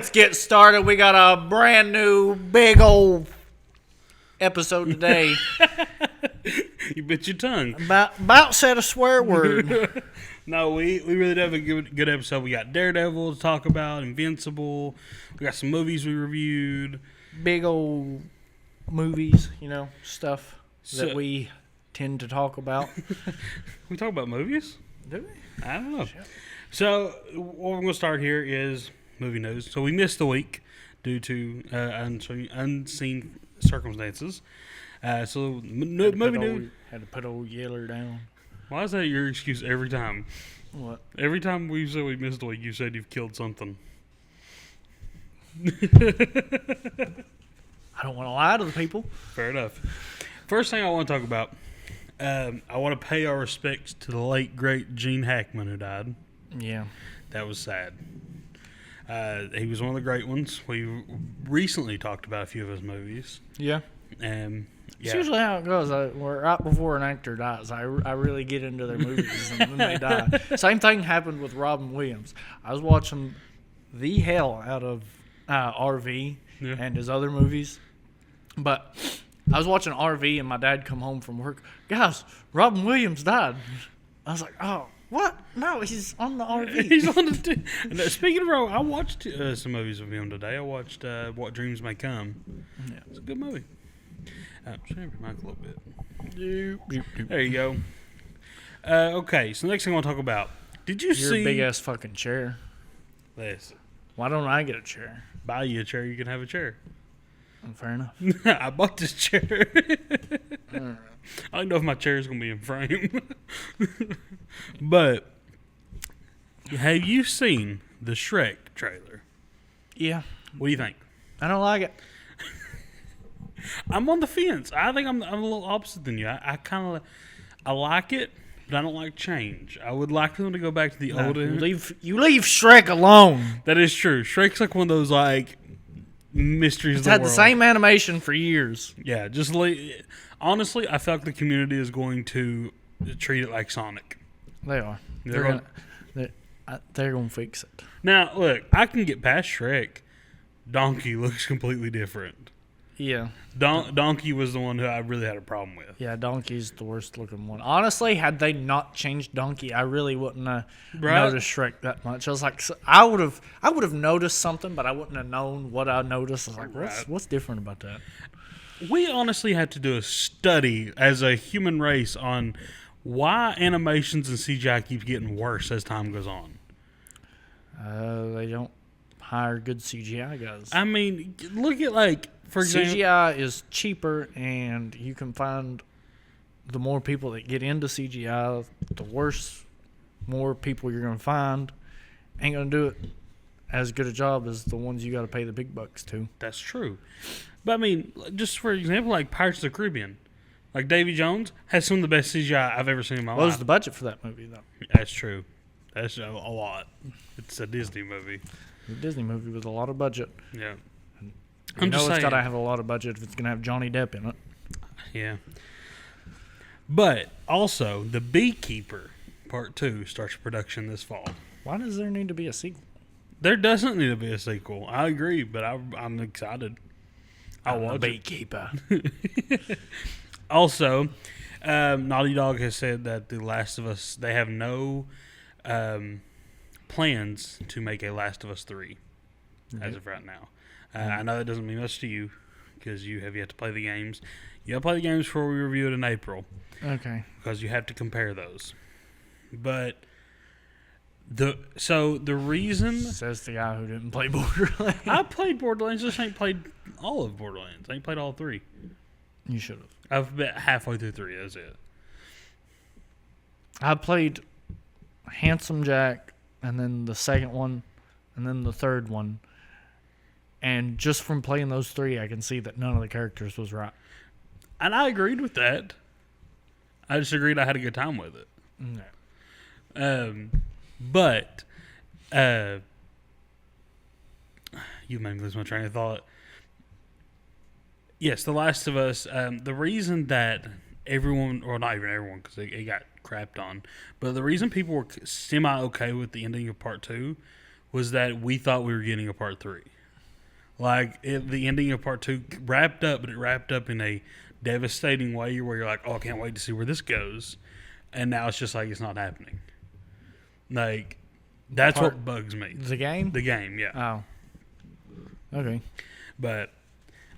let's get started. We got a brand new big old episode today. You bit your tongue. About said a swear word. No, we really have a good episode. We got Daredevil to talk about, Invincible. We got some movies we reviewed. Big old movies, stuff So- that we tend to talk about. We talk about movies? Do we? I don't know. Shit. So, what we're going to start here is movie news. So, we missed the week due to unseen circumstances. Movie news. Had to put old Yeller down. Why is that your excuse every time? What? Every time we said we missed a week, you said you've killed something. I don't want to lie to the people. Fair enough. First thing I want to talk about, I want to pay our respects to the late, great Gene Hackman who died. Yeah. That was sad. He was one of the great ones. We recently talked about a few of his movies. Yeah. It's Yeah. usually how it goes. Right before an actor dies, I really get into their movies and then they die. Same thing happened with Robin Williams. I was watching the hell out of RV and his other movies. But I was watching RV and my dad come home from work. Guys, Robin Williams died. I was like, oh, what? No, he's on the RV. He's on the. Speaking of Robin, I watched some movies with him today. I watched What Dreams May Come. Yeah. It's a good movie. Turn your mic a little bit. Doop. There you go. Okay, so the next thing I want to talk about. Did you Your see big ass fucking chair. this? Why don't I get a chair? Buy you a chair, you can have a chair. Fair enough. I bought this chair. I don't know if my chair is going to be in frame. But have you seen the Shrek trailer? Yeah. What do you think? I don't like it. I'm on the fence. I think I'm a little opposite than you. I like it, but I don't like change. I would like them to go back to the old. You leave Shrek alone. That is true. Shrek's like one of those like mysteries. It's of the had world. the same animation for years. Yeah, honestly, I feel like the community is going to treat it like Sonic. They are. They're They're gonna fix it. Now, look, I can get past Shrek. Donkey looks completely different. Yeah. Donkey was the one who I really had a problem with. Yeah, Donkey's the worst looking one. Honestly, had they not changed Donkey, I really wouldn't have noticed Shrek that much. I was like, I would have noticed something, but I wouldn't have known what I noticed. I was like, what's different about that? We honestly had to do a study as a human race on why animations and CGI keeps getting worse as time goes on. They don't hire good CGI guys. I mean, look at for example, CGI is cheaper, and you can find the more people that get into CGI, the worse, more people you're going to find. Ain't going to do it as good a job as the ones you got to pay the big bucks to. That's true. But I mean, just for example, like Pirates of the Caribbean, like Davy Jones has some of the best CGI I've ever seen in my What was life. the budget for that movie, though? That's true. That's a lot. It's a Disney movie. The Disney movie with a lot of budget. Yeah. You know just it's saying. got to have a lot of budget if it's going to have Johnny Depp in it. Yeah. But also, The Beekeeper Part 2 starts production this fall. Why does there need to be a sequel? There doesn't need to be a sequel. I agree, but I'm excited. I'll watch The it. Beekeeper. Also, Naughty Dog has said that The Last of Us, they have no plans to make a Last of Us 3 as of right now. I know that doesn't mean much to you because you have yet to play the games. You have to play the games before we review it in April Okay. because you have to compare those. But the reason Says the guy who didn't play Borderlands. I played Borderlands, just ain't played all of Borderlands. I ain't played all 3. You should have. I've been halfway through 3. That's it. I played Handsome Jack, and then the second one, and then the third one. And just from playing those 3, I can see that none of the characters was right. And I agreed with that. I just agreed I had a good time with it. No. But you made me lose my train of thought. Yes, The Last of Us. The reason that everyone, or not even everyone, because it got crapped on, but the reason people were semi okay with the ending of Part 2 was that we thought we were getting a Part 3. Like the ending of part 2 wrapped up, but it wrapped up in a devastating way where you're like, oh, I can't wait to see where this goes. And now it's just like it's not happening. Like that's what bugs me. The game? The game, yeah. Oh. Okay. But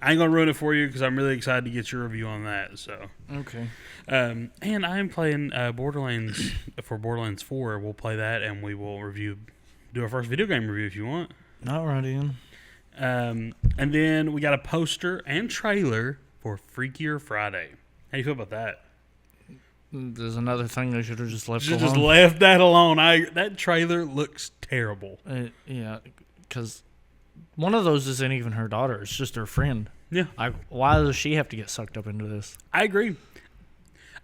I ain't gonna ruin it for you because I'm really excited to get your review on that. So okay. And I am playing Borderlands for Borderlands 4. We'll play that and we will do our first video game review if you want. Alrighty, Ian. And then we got a poster and trailer for Freakier Friday. How do you feel about that? There's another thing they should have just left alone. Just left that alone. That trailer looks terrible. Yeah, because one of those isn't even her daughter. It's just her friend. Yeah. Why does she have to get sucked up into this? I agree.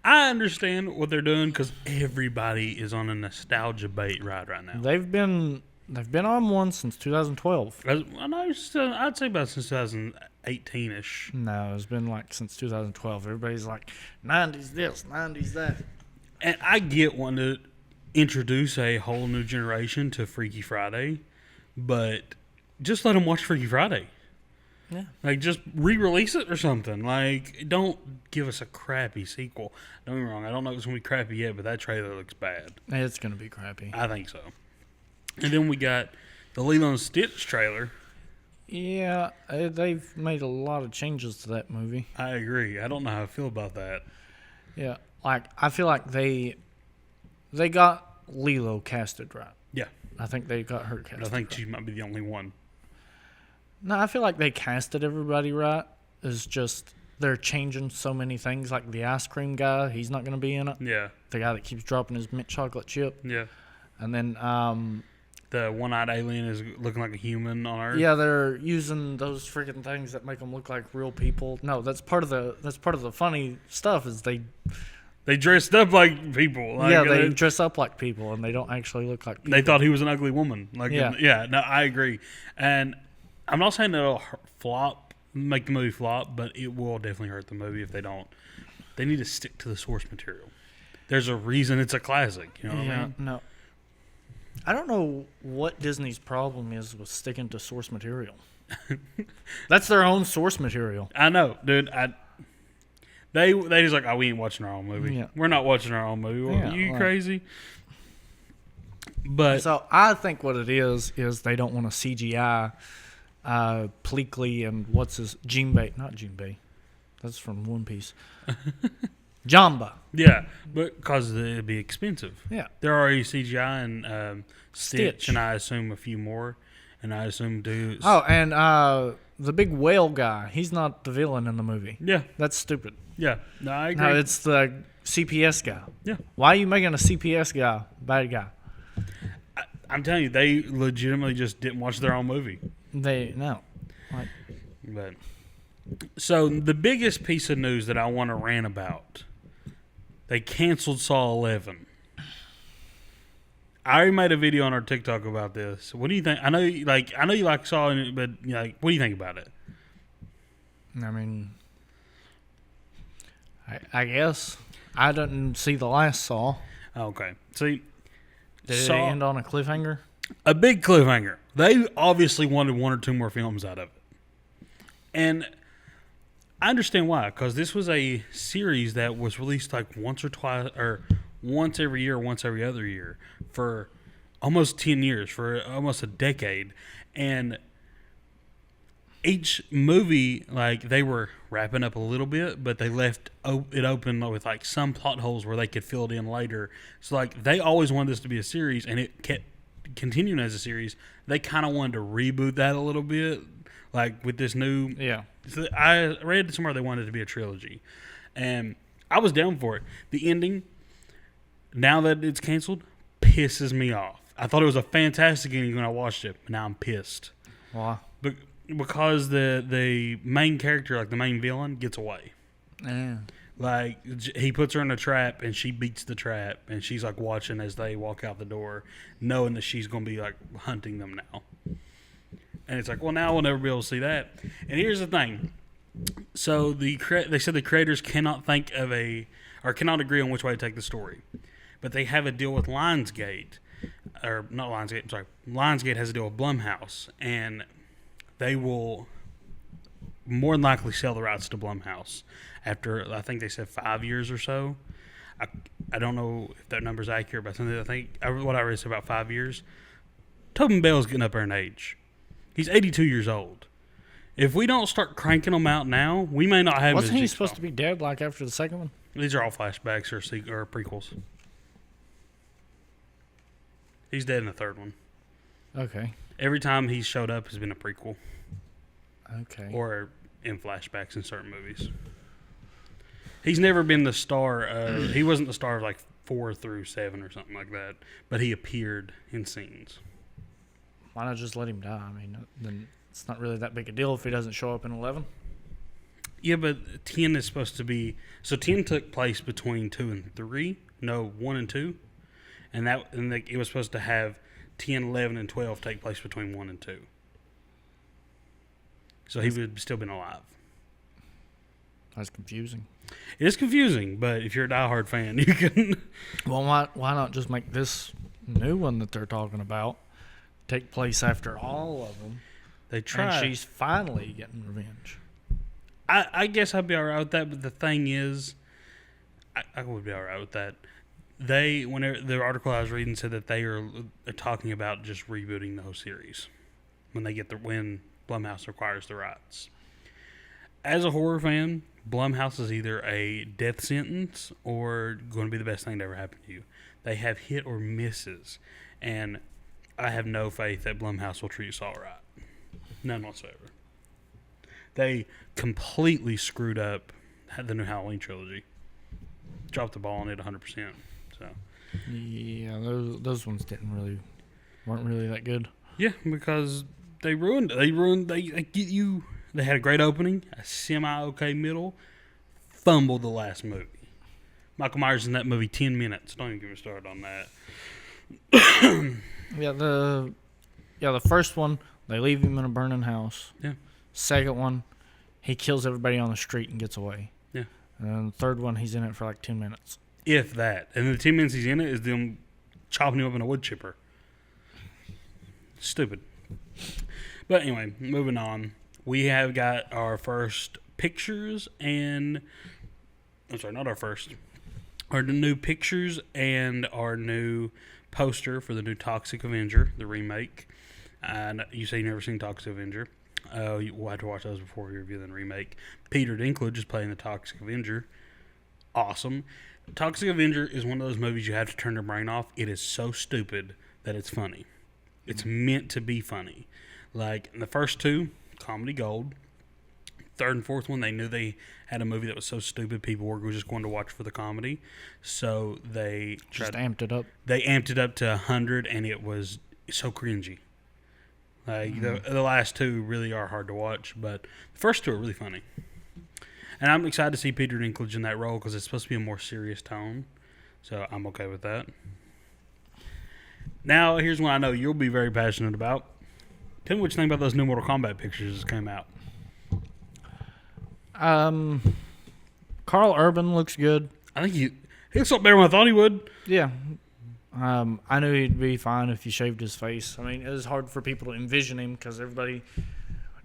I understand what they're doing because everybody is on a nostalgia bait ride right now. They've been on one since 2012. I'd say about since 2018-ish. No, it's been like since 2012. Everybody's like, 90s this, 90s that. And I get wanting to introduce a whole new generation to Freaky Friday, but just let them watch Freaky Friday. Yeah. Like, just re-release it or something. Like, don't give us a crappy sequel. Don't get me wrong. I don't know if it's going to be crappy yet, but that trailer looks bad. It's going to be crappy. I think so. And then we got the Lilo and Stitch trailer. Yeah, they've made a lot of changes to that movie. I agree. I don't know how I feel about that. Yeah, like, I feel like they got Lilo casted right. Yeah. I think they got her casted I think right. she might be the only one. No, I feel like they casted everybody right. It's just they're changing so many things. Like the ice cream guy, he's not going to be in it. Yeah. The guy that keeps dropping his mint chocolate chip. Yeah. And then the one-eyed alien is looking like a human on Earth. yeah, they're using those freaking things that make them look like real people. No, that's part of the funny stuff is they dressed up like people. Like, yeah, they dress up like people and they don't actually look like people. They thought he was an ugly woman. Like yeah. No, I agree. And I'm not saying it'll make the movie flop, but it will definitely hurt the movie if they don't. They need to stick to the source material. There's a reason it's a classic. You know what I mean? No. I don't know what Disney's problem is with sticking to source material. That's their own source material. I know, dude. They just like, oh, we ain't watching our own movie. Yeah. We're not watching our own movie. Yeah, you like, crazy? But so I think what it is they don't want to CGI Pleakley and what's his Jinbei, not Jinbei. That's from One Piece. Jamba. yeah, but because it'd be expensive. Yeah. They're already CGI and Stitch, Stitch, and I assume a few more, and I assume dudes. Oh, and the big whale guy. He's not the villain in the movie. Yeah, That's stupid. yeah. No, I agree. No, it's the CPS guy. Yeah. Why are you making a CPS guy bad guy? I'm telling you, they legitimately just didn't watch their own movie. No. Like, But so the biggest piece of news that I want to rant about, they canceled Saw 11. I already made a video on our TikTok about this. What do you think? I know you like Saw, but like, what do you think about it? I mean, I guess I didn't see the last Saw. Okay, see, Did it Saw, end on a cliffhanger? a big cliffhanger. They obviously wanted one or two more films out of it, and I understand why. Because this was a series that was released like once or twice, or once every year, once every other year for almost 10 years, for almost a decade, and each movie, like, they were wrapping up a little bit, but they left it open with like some plot holes where they could fill it in later. So like they always wanted this to be a series, and it kept continuing as a series. They kind of wanted to reboot that a little bit, like with this new. Yeah. So I read somewhere they wanted it to be a trilogy, and I was down for it. The ending, now that it's canceled, pisses me off. I thought it was a fantastic ending when I watched it, but now I'm pissed. Why? Because the main character, like the main villain, gets away. Yeah. Like, he puts her in a trap, and she beats the trap, and she's like watching as they walk out the door, knowing that she's going to be like hunting them now. And it's like, well, now we'll never be able to see that. And here's the thing. So they said the creators cannot cannot agree on which way to take the story. But they have a deal with Lionsgate. Or not Lionsgate, I'm sorry. Lionsgate has a deal with Blumhouse. And they will more than likely sell the rights to Blumhouse after, I think they said 5 years or so. I don't know if that number's accurate, but something I think what I read is about 5 years. Tobin Bell's getting up there in age. He's 82 years old. If we don't start cranking them out now, we may not have. Wasn't he supposed to be dead like after the second one? These are all flashbacks or prequels. He's dead in the third one. Okay. Every time he's showed up has been a prequel. Okay. Or in flashbacks in certain movies. He's never been the star. He wasn't the star of like 4 through 7 or something like that. But he appeared in scenes. Why not just let him die? I mean, then it's not really that big a deal if he doesn't show up in 11. Yeah, but 10 is supposed to be... So 10 took place between 2 and 3. No, 1 and 2. And it was supposed to have 10, 11, and 12 take place between 1 and 2. So he would have still been alive. That's confusing. It is confusing, but if you're a diehard fan, you can... Well, why not just make this new one that they're talking about take place after all of them? They try. And she's finally getting revenge. I guess I'd be all right with that, but the thing is, I would be all right with that. Whenever the article I was reading said that they are talking about just rebooting the whole series when Blumhouse acquires the rights. As a horror fan, Blumhouse is either a death sentence or going to be the best thing to ever happen to you. They have hit or misses, and I have no faith that Blumhouse will treat Saw right. None whatsoever. They completely screwed up the new Halloween trilogy. Dropped the ball on it 100%. So. Yeah, those ones weren't really that good. Yeah, because they ruined it. They get you. They had a great opening, a semi-okay middle, fumbled the last movie. Michael Myers in that movie 10 minutes. Don't even get me started on that. The first one, they leave him in a burning house. Yeah. Second one, he kills everybody on the street and gets away. Yeah. And then the third one, he's in it for like 10 minutes. If that. And the 10 minutes he's in it is them chopping him up in a wood chipper. Stupid. But anyway, moving on. We have got our first pictures and... I'm sorry, not our first. Our new pictures and our new poster for the new Toxic Avenger, the remake. And you say you've never seen Toxic Avenger. We'll have to watch those before we review the remake. Peter Dinklage is playing the Toxic Avenger. Awesome. Toxic Avenger is one of those movies you have to turn your brain off. It is so stupid that it's funny. It's meant to be funny. Like, in the first two, comedy gold. Third and fourth one, they knew they had a movie that was so stupid people were just going to watch for the comedy. So they amped it up. They amped it up to 100, and it was so cringy. Like the last two really are hard to watch, but the first two are really funny. And I'm excited to see Peter Dinklage in that role because it's supposed to be a more serious tone. So I'm okay with that. Now, here's one I know you'll be very passionate about. Tell me what you think about those new Mortal Kombat pictures that came out. Carl Urban looks good. I think he looks a lot better than I thought he would. Yeah. I knew he'd be fine if he shaved his face. I mean, it was hard for people to envision him because everybody...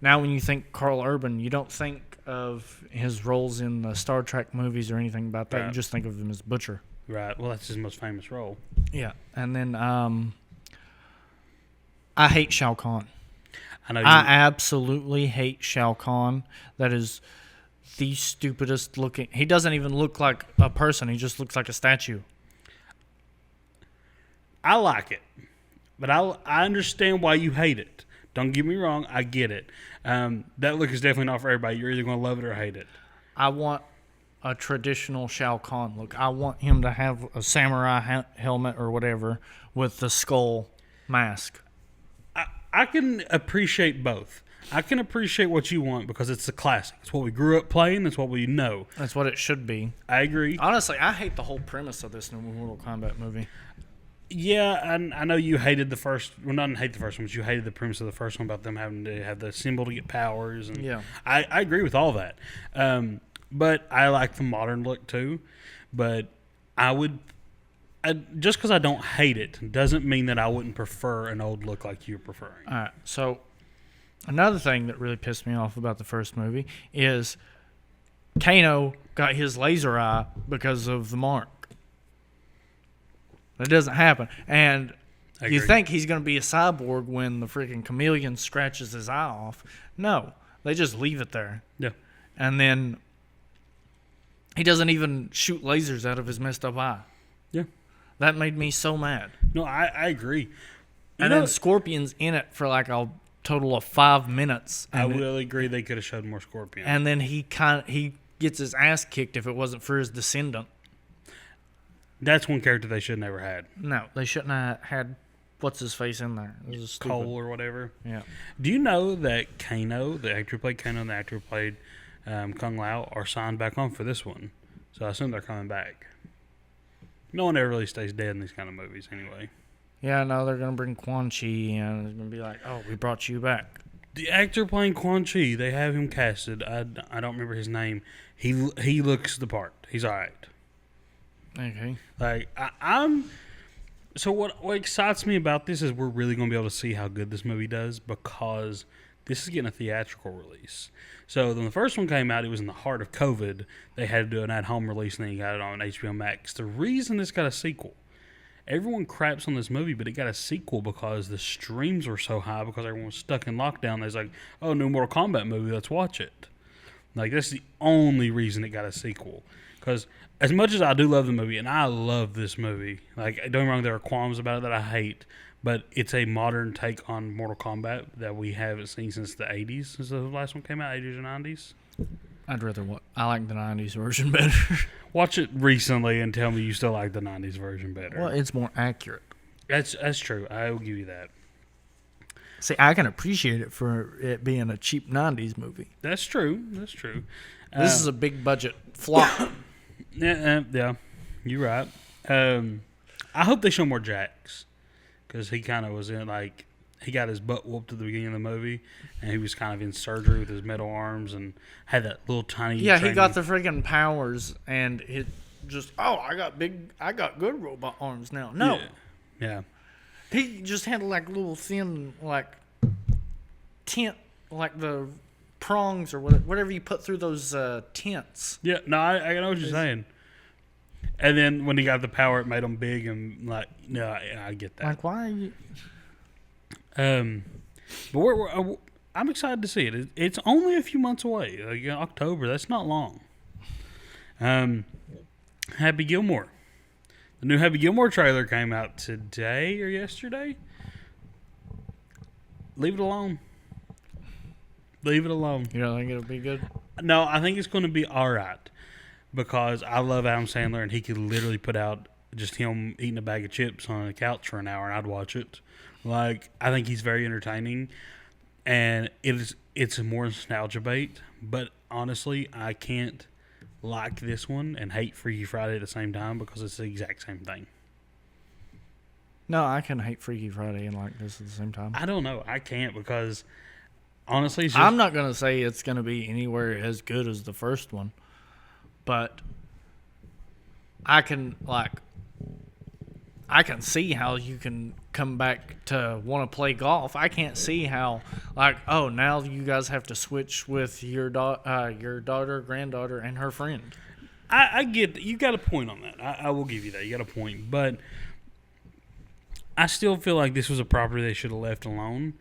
Now when you think Carl Urban, you don't think of his roles in the Star Trek movies or anything about that. Right. You just think of him as Butcher. Right. Well, that's his most famous role. Yeah. And then I hate Shao Kahn. I absolutely hate Shao Kahn. That is the stupidest looking... He doesn't even look like a person. He just looks like a statue. I like it, but I understand why you hate it. Don't get me wrong, I get it. That look is definitely not for everybody. You're either going to love it or hate it. I want a traditional Shao Kahn look. I want him to have a samurai helmet or whatever with the skull mask. I can appreciate both. I can appreciate what you want because it's a classic. It's what we grew up playing. It's what we know. That's what it should be. I agree. Honestly, I hate the whole premise of this new Mortal Kombat movie. Yeah, I know you hated the first. Well, not hate the first one, but you hated the premise of the first one about them having to have the symbol to get powers. And yeah, I agree with all that. But I like the modern look too. But just because I don't hate it doesn't mean that I wouldn't prefer an old look like you're preferring. All right, so Another thing that really pissed me off about the first movie is Kano got his laser eye because of the mark. That doesn't happen. And you think he's going to be a cyborg when the freaking chameleon scratches his eye off. No, they just leave it there. Yeah. And then he doesn't even shoot lasers out of his messed up eye. Yeah. That made me so mad. No, I agree. And then Scorpion's in it for like a total of 5 minutes. I will agree they could have showed more Scorpion. And then he gets his ass kicked if it wasn't for his descendant. That's one character they should have never had. No, they shouldn't have had what's his face in there. It was stupid. Cole or whatever. Yeah. Do you know that Kano, the actor who played Kano and the actor who played Kung Lao, are signed back on for this one? So I assume they're coming back. No one ever really stays dead in these kind of movies anyway. Yeah, no, they're going to bring Quan Chi in. It's going to be like, oh, we brought you back. The actor playing Quan Chi, they have him casted. I don't remember his name. He looks the part. He's all right. Okay. Like, I'm... So what excites me about this is we're really going to be able to see how good this movie does because this is getting a theatrical release. So when the first one came out, it was in the heart of COVID. They had to do an at-home release, and then you got it on HBO Max. The reason this got a sequel, everyone craps on this movie, but it got a sequel because the streams were so high because everyone was stuck in lockdown. There's like, oh, new Mortal Kombat movie, let's watch it. Like, that's the only reason it got a sequel. Because as much as I do love the movie, and I love this movie, like, don't get me wrong, there are qualms about it that I hate, but it's a modern take on Mortal Kombat that we haven't seen since the 80s, since the last one came out, 80s or 90s. I'd rather I like the 90s version better. Watch it recently and tell me you still like the 90s version better. Well, it's more accurate. That's true. I will give you that. See, I can appreciate it for it being a cheap 90s movie. That's true. That's true. This is a big budget flop. Yeah, you're right. I hope they show more Jax because he kind of was in, like, he got his butt whooped at the beginning of the movie, and he was kind of in surgery with his metal arms and had that little tiny. Yeah, he got the freaking powers, and it just I got good robot arms now. No, yeah. He just had like little thin tent, like the prongs or whatever you put through those tents. Yeah, no, I know what you're saying. And then when he got the power, it made him big and like, no, I get that. Like, why are you? But I'm excited to see it. It's only a few months away, like in October. That's not long. Happy Gilmore. The new Happy Gilmore trailer came out today or yesterday. Leave it alone. Leave it alone. You don't think it'll be good? No, I think it's going to be all right because I love Adam Sandler and he could literally put out just him eating a bag of chips on the couch for an hour and I'd watch it. Like, I think he's very entertaining and it's a more nostalgia bait, but honestly, I can't like this one and hate Freaky Friday at the same time because it's the exact same thing. No, I can hate Freaky Friday and like this at the same time. I don't know. I can't because honestly, I'm not going to say it's going to be anywhere as good as the first one, but I can see how you can come back to want to play golf. I can't see how, now you guys have to switch with your daughter, granddaughter, and her friend. I get you got a point on that. I will give you that. You got a point, but I still feel like this was a property they should have left alone.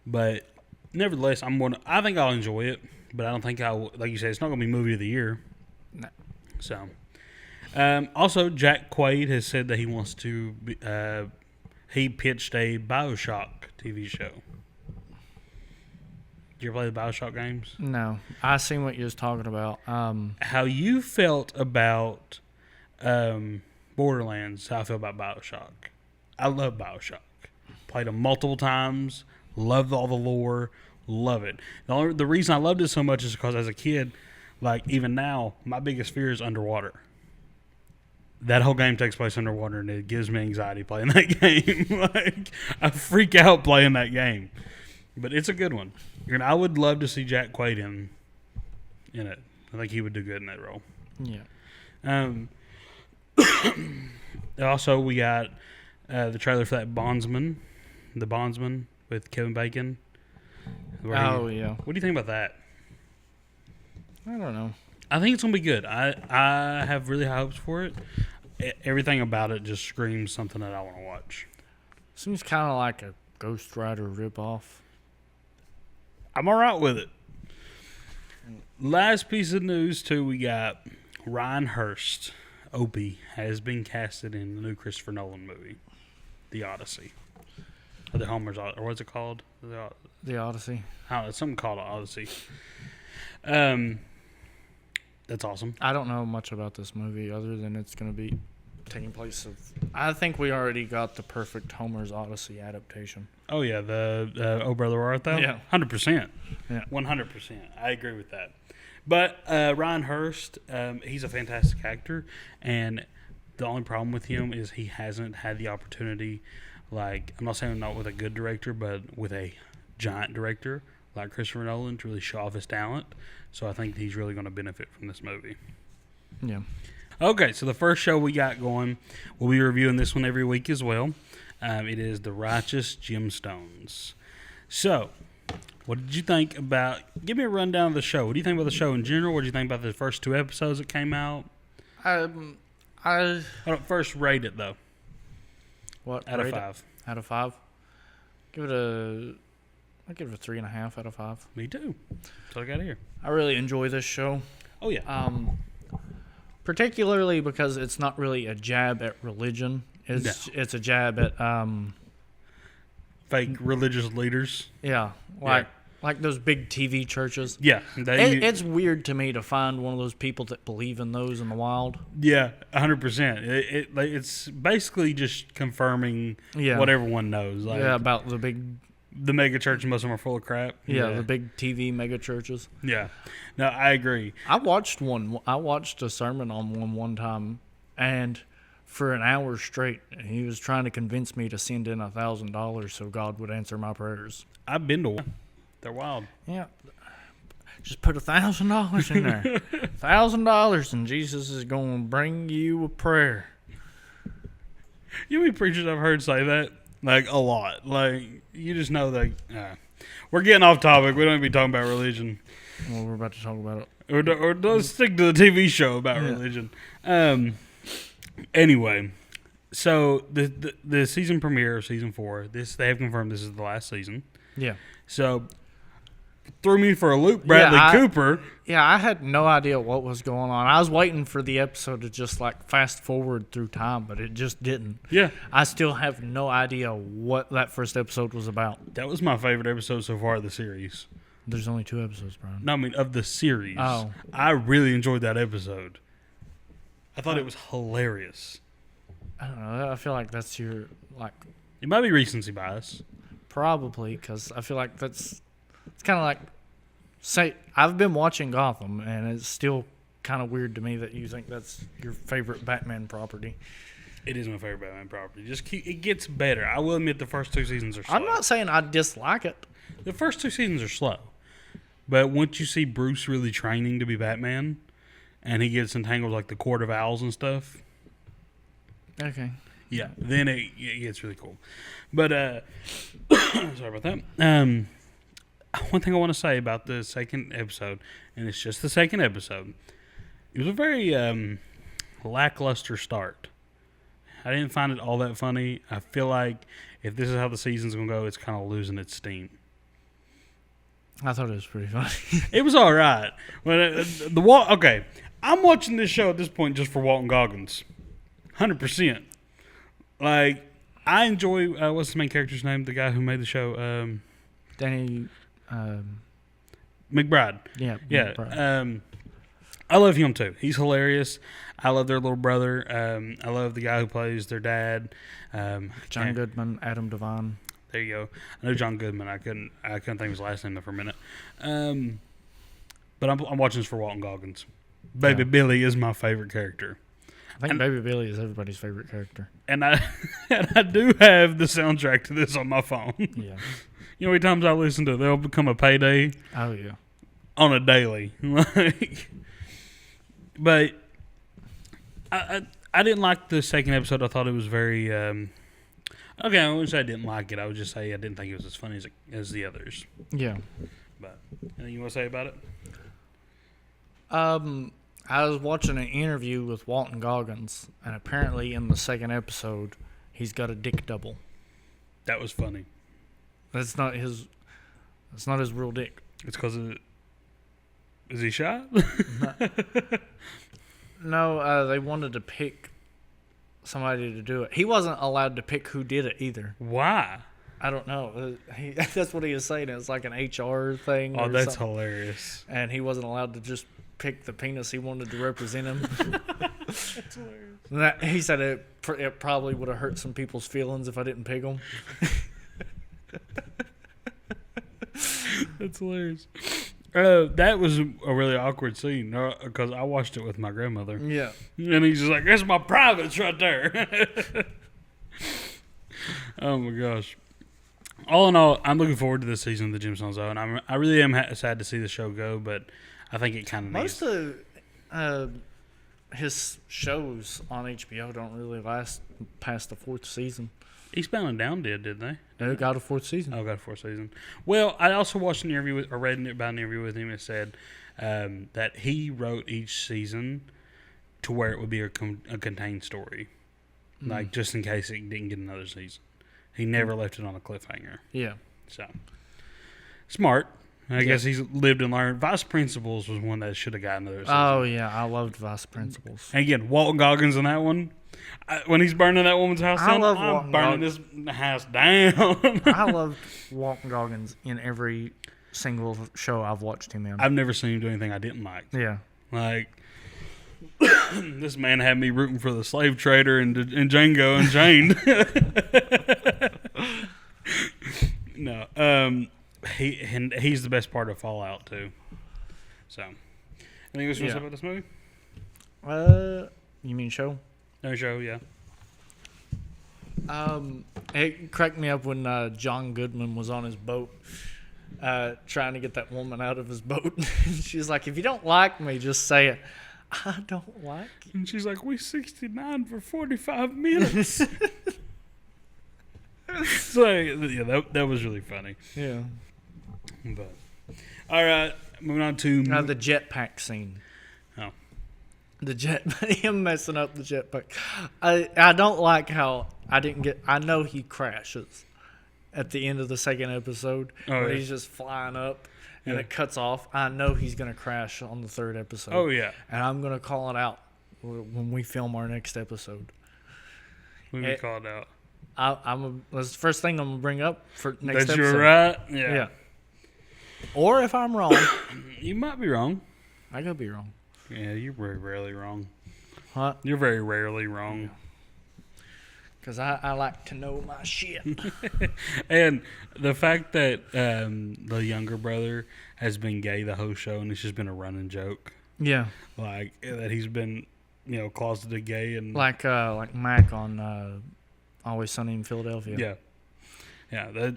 But nevertheless, I think I'll enjoy it, but I don't think like you said, it's not going to be movie of the year. No. So. Also, Jack Quaid has said that he wants to. He pitched a BioShock TV show. Did you ever play the BioShock games? No, I seen what you was talking about. How you felt about Borderlands? How I feel about BioShock. I love BioShock. Played them multiple times. Loved all the lore. Love it. The reason I loved it so much is because as a kid, like even now, my biggest fear is underwater. That whole game takes place underwater, and it gives me anxiety playing that game. Like, I freak out playing that game. But it's a good one. And I would love to see Jack Quaid in it. I think he would do good in that role. Yeah. Also, we got the trailer for that The Bondsman with Kevin Bacon. Oh, yeah. What do you think about that? I don't know. I think it's gonna be good. I have really high hopes for it. Everything about it just screams something that I want to watch. Seems kind of like a Ghost Rider ripoff. I'm all right with it. Last piece of news, too, we got Ryan Hurst, Opie, has been casted in the new Christopher Nolan movie, The Odyssey. Or the Homer's Odyssey. Or what's it called? The Odyssey. I don't know. It's something called Odyssey. That's awesome. I don't know much about this movie other than it's going to be taking place of... I think we already got the perfect Homer's Odyssey adaptation. Oh, yeah. The Oh Brother, Where Art Thou? Yeah. 100%. Yeah. 100%. I agree with that. But Ryan Hurst, he's a fantastic actor, and the only problem with him is he hasn't had the opportunity, like, I'm not saying not with a good director, but with a giant director like Christopher Nolan to really show off his talent. So I think he's really going to benefit from this movie. Yeah. Okay, so the first show we got going, we'll be reviewing this one every week as well. It is The Righteous Gemstones. So, what did you think about... Give me a rundown of the show. What do you think about the show in general? What did you think about the first 2 episodes that came out? First, rate it, though. What? Out of 5. Out of 5? I'll give it a 3.5 out of 5. Me too. That's what I got here. I really enjoy this show. Oh, yeah. Particularly because it's not really a jab at religion. It's a jab at... fake religious leaders. Yeah. Like those big TV churches. Yeah. It's weird to me to find one of those people that believe in those in the wild. Yeah, 100%. It's basically just confirming what everyone knows. Like, about the mega churches, most of them are full of crap. Yeah, the big TV mega churches. Yeah. No, I agree. I watched a sermon on one time, and for an hour straight, he was trying to convince me to send in $1,000 so God would answer my prayers. I've been to one. They're wild. Yeah. Just put $1,000 in there. $1,000 and Jesus is going to bring you a prayer. You know how many preachers I've heard say that? Like, a lot. Like, you just know that... we're getting off topic. We don't even be talking about religion. Well, we're about to talk about it. Or let's stick to the TV show about religion. Anyway, so the season premiere of season 4, they have confirmed this is the last season. Yeah. So, threw me for a loop, Bradley Cooper. Yeah, I had no idea what was going on. I was waiting for the episode to just like fast forward through time, but it just didn't. Yeah. I still have no idea what that first episode was about. That was my favorite episode so far of the series. There's only 2 episodes, Brian. No, I mean of the series. Oh. I really enjoyed that episode. I thought it was hilarious. I don't know. I feel like that's your, like... It might be recency bias. Probably, because I feel like it's kind of like... Say, I've been watching Gotham, and it's still kind of weird to me that you think that's your favorite Batman property. It is my favorite Batman property. It gets better. I will admit the first 2 seasons are slow. I'm not saying I dislike it. The first 2 seasons are slow. But once you see Bruce really training to be Batman, and he gets entangled like the Court of Owls and stuff. Okay. Yeah, then it gets really cool. But, sorry about that. One thing I want to say about the second episode, and it's just the second episode, it was a very lackluster start. I didn't find it all that funny. I feel like if this is how the season's going to go, it's kind of losing its steam. I thought it was pretty funny. It was all right. Okay, I'm watching this show at this point just for Walton Goggins. 100%. Like, I enjoy, what's the main character's name? The guy who made the show? Danny... McBride. Yeah. McBride. I love him too. He's hilarious. I love their little brother. I love the guy who plays their dad. John Goodman, Adam Devine. There you go. I know John Goodman. I couldn't think of his last name there for a minute. But I'm watching this for Walton Goggins. Baby Billy is my favorite character. I think Baby Billy is everybody's favorite character. And I do have the soundtrack to this on my phone. Yeah. You know how many times I listen to There'll Become a Payday? Oh, yeah. On a daily. But I didn't like the second episode. I thought it was very Okay, I wouldn't say I didn't like it. I would just say I didn't think it was as funny as the others. Yeah. But anything you want to say about it? I was watching an interview with Walton Goggins, and apparently in the second episode, he's got a dick double. That was funny. That's not his. That's not his real dick. It's because of. Is he shy? No, they wanted to pick somebody to do it. He wasn't allowed to pick who did it either. Why? I don't know. That's what he was saying. It's like an HR thing. Oh, or that's something. hilarious. And he wasn't allowed to just pick the penis he wanted to represent him. That's hilarious. He said it probably would have hurt some people's feelings if I didn't pick him. That's hilarious. That was a really awkward scene because I watched it with my grandmother. Yeah. And he's just like, "That's my privates right there." Oh my gosh. All in all, I'm looking forward to this season of the Gemstones, though, and I really am sad to see the show go, but I think it kind of needs. Most of his shows on HBO don't really last past the fourth season. Eastbound and Down did they? They got a fourth season. Oh, got a fourth season. Well, I also watched an interview or read about an interview with him that said that he wrote each season to where it would be a contained story, like just in case it didn't get another season. He never left it on a cliffhanger. Yeah. So smart. I guess he's lived and learned. Vice Principals was one that should have gotten another season. Oh yeah, I loved Vice Principals. And again, Walton Goggins in that one. When he's burning that woman's house down, I'm burning this house down. I loved Walton Goggins in every single show I've watched him in. I've never seen him do anything I didn't like. Yeah. Like, this man had me rooting for the slave trader and Django Unchained. No. He's the best part of Fallout, too. So, anything else you want to say about this movie? You mean show? No show, yeah. It cracked me up when John Goodman was on his boat trying to get that woman out of his boat. She's like, if you don't like me, just say it. I don't like you. And she's like, we 69 for 45 minutes. So, yeah, that was really funny. Yeah. But, all right, moving on to... the jetpack scene. Oh. Him messing up the jetpack. I don't like how I know he crashes at the end of the second episode where he's just flying up and it cuts off. I know he's going to crash on the third episode. Oh, yeah. And I'm going to call it out when we film our next episode. When we call it out. That's the first thing I'm going to bring up for next episode. You're right? Yeah. Or if I'm wrong. You might be wrong. I could be wrong. Yeah, you're very rarely wrong. Huh? You're very rarely wrong. Because I like to know my shit. And the fact that the younger brother has been gay the whole show, and it's just been a running joke. Yeah. Like, that he's been, closeted gay. And like Mac on Always Sunny in Philadelphia. Yeah. Yeah,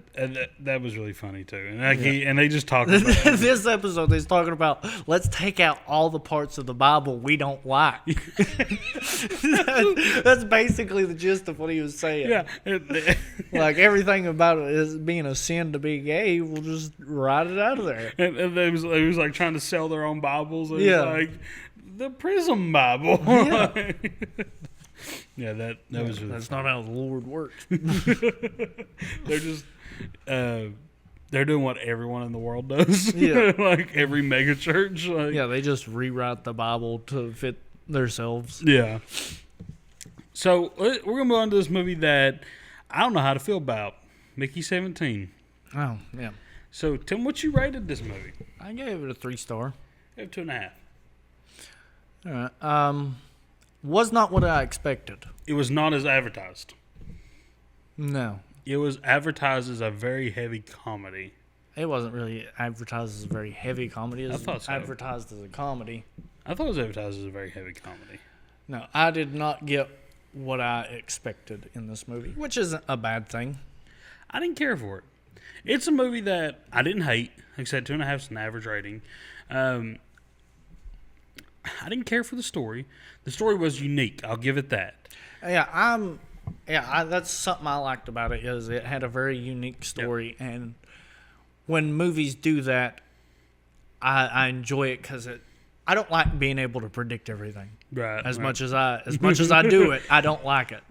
that was really funny too, and they just talk about this episode. They're talking about let's take out all the parts of the Bible we don't like. That's basically the gist of what he was saying. Yeah, like everything about it is being a sin to be gay. We'll just write it out of there. And they was like trying to sell their own Bibles. And like the Prism Bible. Yeah. Yeah, that was really That's funny. not how the Lord works. They're just they're doing what everyone in the world does. Yeah. Like every mega church. Like, Yeah, they just rewrite the Bible to fit themselves. Yeah. So we're gonna move on to this movie that I don't know how to feel about. Mickey 17. Oh, yeah. So Tim, what you rated this movie? I gave it a 3-star. I have 2.5. All right. Was not what I expected. It was not as advertised. No. It was advertised as a very heavy comedy. It wasn't really advertised as a very heavy comedy. It was I thought so. advertised as a comedy. I thought it was advertised as a very heavy comedy. No, I did not get what I expected in this movie, which isn't a bad thing. I didn't care for it. It's a movie that I didn't hate. Like I said, 2.5 is an average rating. I didn't care for the story. The story was unique. I'll give it that. Yeah, Yeah, that's something I liked about it, is it had a very unique story, and when movies do that, I enjoy it because I don't like being able to predict everything. Right. As much as I do it, I don't like it.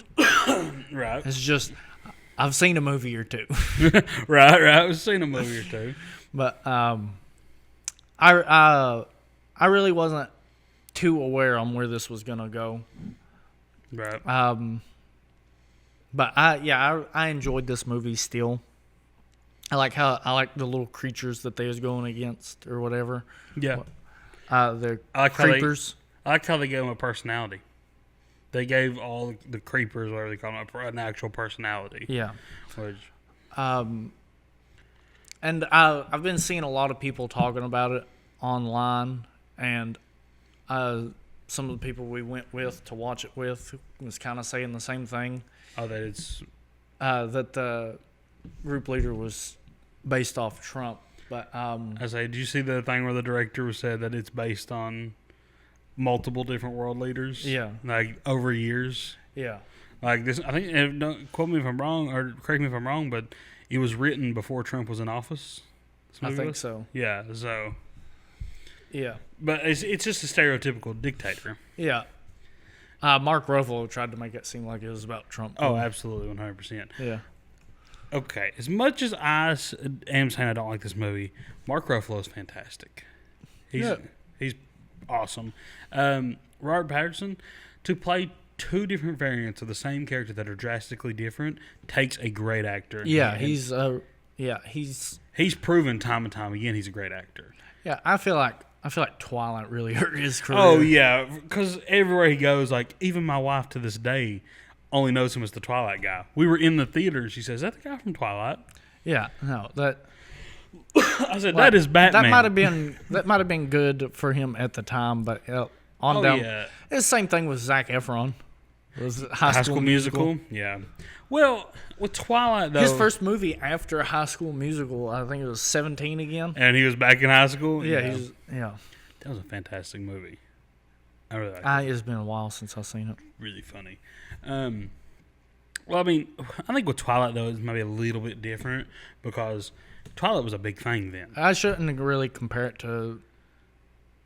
Right. It's just I've seen a movie or two. Right. I've seen a movie or two. But I really wasn't too aware on where this was gonna go. Right. But I enjoyed this movie still. I like the little creatures that they was going against or whatever. Yeah. The I like creepers. I like how they gave them a personality. They gave all the creepers, whatever they call them, an actual personality. Yeah. Which, And I've been seeing a lot of people talking about it online, and some of the people we went with to watch it with was kind of saying the same thing. that it's That the group leader was based off Trump. But I say, did you see the thing where the director said that it's based on multiple different world leaders? Yeah. Like over years. Yeah. Like this, I think. Don't quote me if I'm wrong, or correct me if I'm wrong, but it was written before Trump was in office. I think so. Yeah. So. Yeah. But it's just a stereotypical dictator. Yeah. Mark Ruffalo tried to make it seem like it was about Trump. Oh, absolutely, 100%. Yeah. Okay, as much as I am saying I don't like this movie, Mark Ruffalo is fantastic. He's awesome. Robert Pattinson, to play two different variants of the same character that are drastically different takes a great actor. Yeah, he's proven time and time again he's a great actor. Yeah, I feel like Twilight really hurt his career. Oh yeah, because everywhere he goes, like even my wife to this day only knows him as the Twilight guy. We were in the theater and she says, "Is that the guy from Twilight?" Yeah, no, that I said, "That is Batman." That might have been good for him at the time, but on down, it's the same thing with Zac Efron. Was it High School Musical? Yeah. Well, with Twilight though, his first movie after High School Musical, I think it was 17 again. And he was back in high school. Yeah, that was a fantastic movie. I really liked it. It's been a while since I've seen it. Really funny. Well, I mean, I think with Twilight though it's maybe a little bit different because Twilight was a big thing then. I shouldn't really compare it to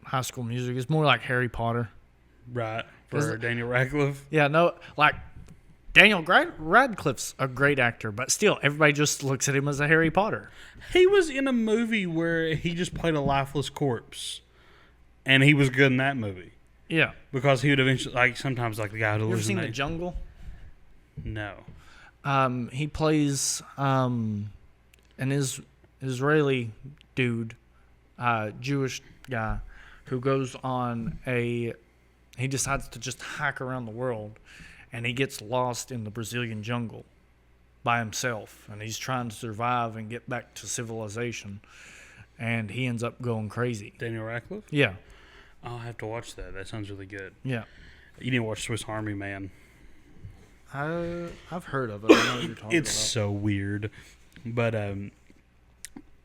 High School Music. It's more like Harry Potter. Right. For Daniel Radcliffe. Yeah, no, like Daniel Radcliffe's a great actor, but still, everybody just looks at him as a Harry Potter. He was in a movie where he just played a lifeless corpse, and he was good in that movie. Yeah, because he would eventually, like sometimes, like the guy who. You ever seen The Jungle? No. He plays an Israeli dude, Jewish guy, who goes on he decides to just hike around the world, and he gets lost in the Brazilian jungle by himself, and he's trying to survive and get back to civilization, and he ends up going crazy. Daniel Radcliffe? Yeah. I'll have to watch that. That sounds really good. Yeah. You didn't watch Swiss Army Man? I've heard of it. I know what you're talking it's about. so weird. But,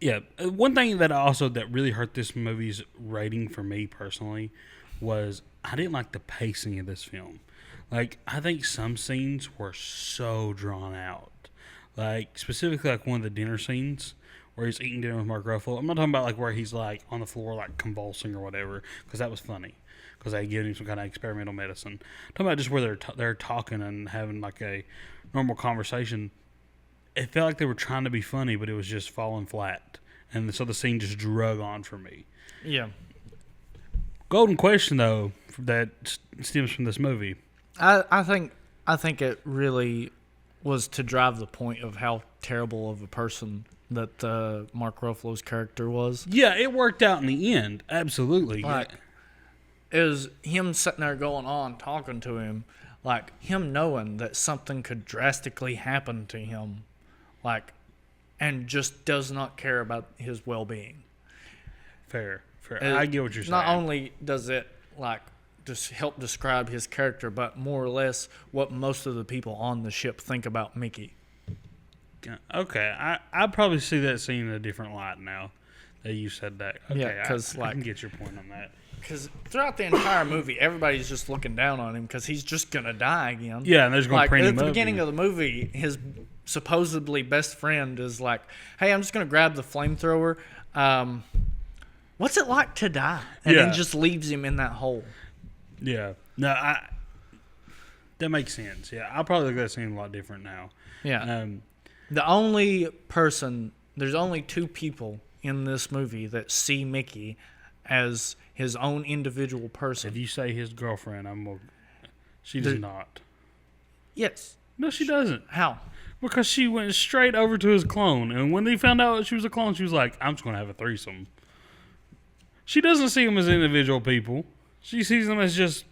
yeah. One thing that really hurt this movie's rating for me personally was I didn't like the pacing of this film. Like, I think some scenes were so drawn out. Like, specifically, like, one of the dinner scenes where he's eating dinner with Mark Ruffalo. I'm not talking about, like, where he's, like, on the floor, like, convulsing or whatever, because that was funny, because they gave him some kind of experimental medicine. I'm talking about just where they're talking and having, like, a normal conversation. It felt like they were trying to be funny, but it was just falling flat. And so the scene just drug on for me. Yeah. Golden question, though, that stems from this movie. I think it really was to drive the point of how terrible of a person that Mark Ruffalo's character was. Yeah, it worked out in the end. Absolutely. Like, it was him sitting there going on, talking to him, like him knowing that something could drastically happen to him, like, and just does not care about his well-being. Fair. I get what you're saying. Not only does it, like, just help describe his character, but more or less what most of the people on the ship think about Mickey. Okay, I probably see that scene in a different light now that you said that. Okay, yeah, because I can get your point on that. because throughout the entire movie, everybody's just looking down on him because he's just gonna die again. Yeah, and they're just gonna print him at the up. beginning of the movie, his supposedly best friend is like, "Hey, I'm just gonna grab the flamethrower. What's it like to die?" And then just leaves him in that hole. Yeah, no, that makes sense. Yeah, I'll probably look at that scene a lot different now. Yeah. The only person, there's only two people in this movie that see Mickey as his own individual person. If you say his girlfriend, she does not. Yes. No, she doesn't. How? Because she went straight over to his clone, and when they found out she was a clone, she was like, "I'm just going to have a threesome." She doesn't see them as individual people. She sees them as just...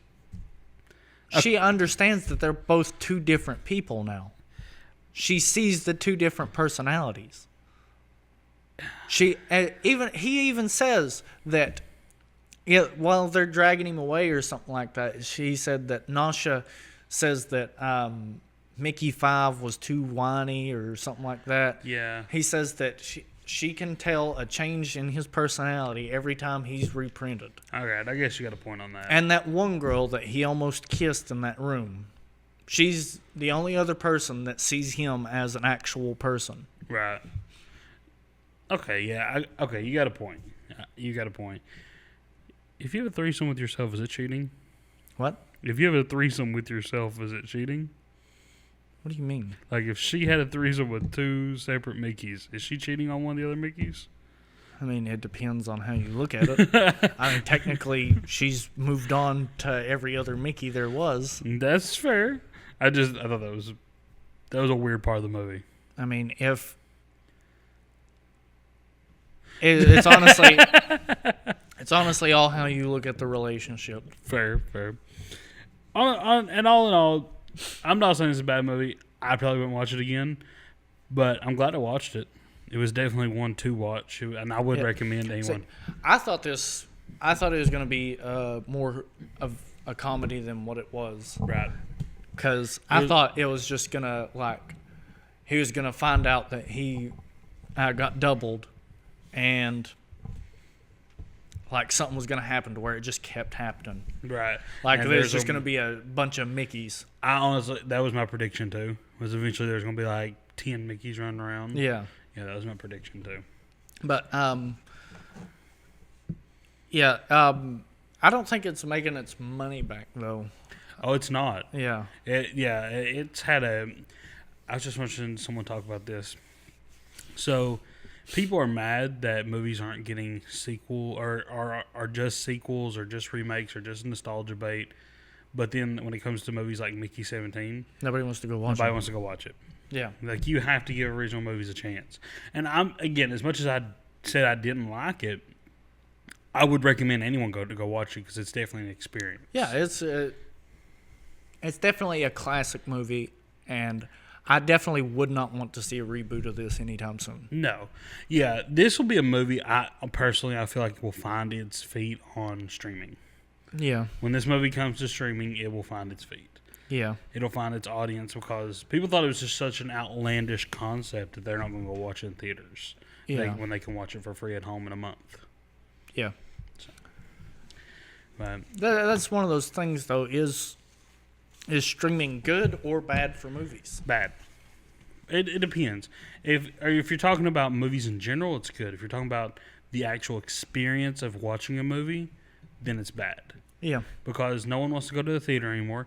She understands that they're both two different people now. She sees the two different personalities. He even says that while they're dragging him away or something like that, she said that Nasha says that Mickey 5 was too whiny or something like that. Yeah. He says that she can tell a change in his personality every time he's reprinted. All right, I guess you got a point on that. And that one girl that he almost kissed in that room, she's the only other person that sees him as an actual person. Right. Okay, yeah. Okay, you got a point. You got a point. If you have a threesome with yourself, is it cheating? What? If you have a threesome with yourself, is it cheating? What do you mean? Like, if she had a threesome with two separate Mickeys, is she cheating on one of the other Mickeys? I mean, it depends on how you look at it. I mean, technically, she's moved on to every other Mickey there was. That's fair. I thought that was a weird part of the movie. I mean, if it's honestly, it's honestly all how you look at the relationship. Fair. And all in all, I'm not saying it's a bad movie. I probably wouldn't watch it again, but I'm glad I watched it. It was definitely one to watch, and I would recommend anyone. See, I thought it was going to be more of a comedy than what it was. Right. Because I thought it was just going to, he was going to find out that he got doubled, and, something was going to happen to where it just kept happening. Right. There's just going to be a bunch of Mickeys. I honestly, that was my prediction, too, was eventually there's going to be, 10 Mickeys running around. Yeah. Yeah, that was my prediction, too. But, I don't think it's making its money back, though. Oh, it's not. Yeah. It's had I was just watching someone talk about this. So, people are mad that movies aren't getting sequel or are just sequels or just remakes or just nostalgia bait. But then when it comes to movies like Mickey 17, nobody wants to go watch it. Nobody wants to go watch it. Yeah. You have to give original movies a chance. And as much as I said I didn't like it, I would recommend anyone go watch it because it's definitely an experience. Yeah, it's definitely a classic movie, and I definitely would not want to see a reboot of this anytime soon. No. Yeah, this will be a movie I feel like will find its feet on streaming. Yeah. When this movie comes to streaming, it will find its feet. Yeah. It'll find its audience because people thought it was just such an outlandish concept that they're not going to go watch it in theaters. Yeah. When they can watch it for free at home in a month. Yeah. So, but that's one of those things, though, is streaming good or bad for movies? Bad. It depends. If you're talking about movies in general, it's good. If you're talking about the actual experience of watching a movie, then it's bad. Yeah. Because no one wants to go to the theater anymore.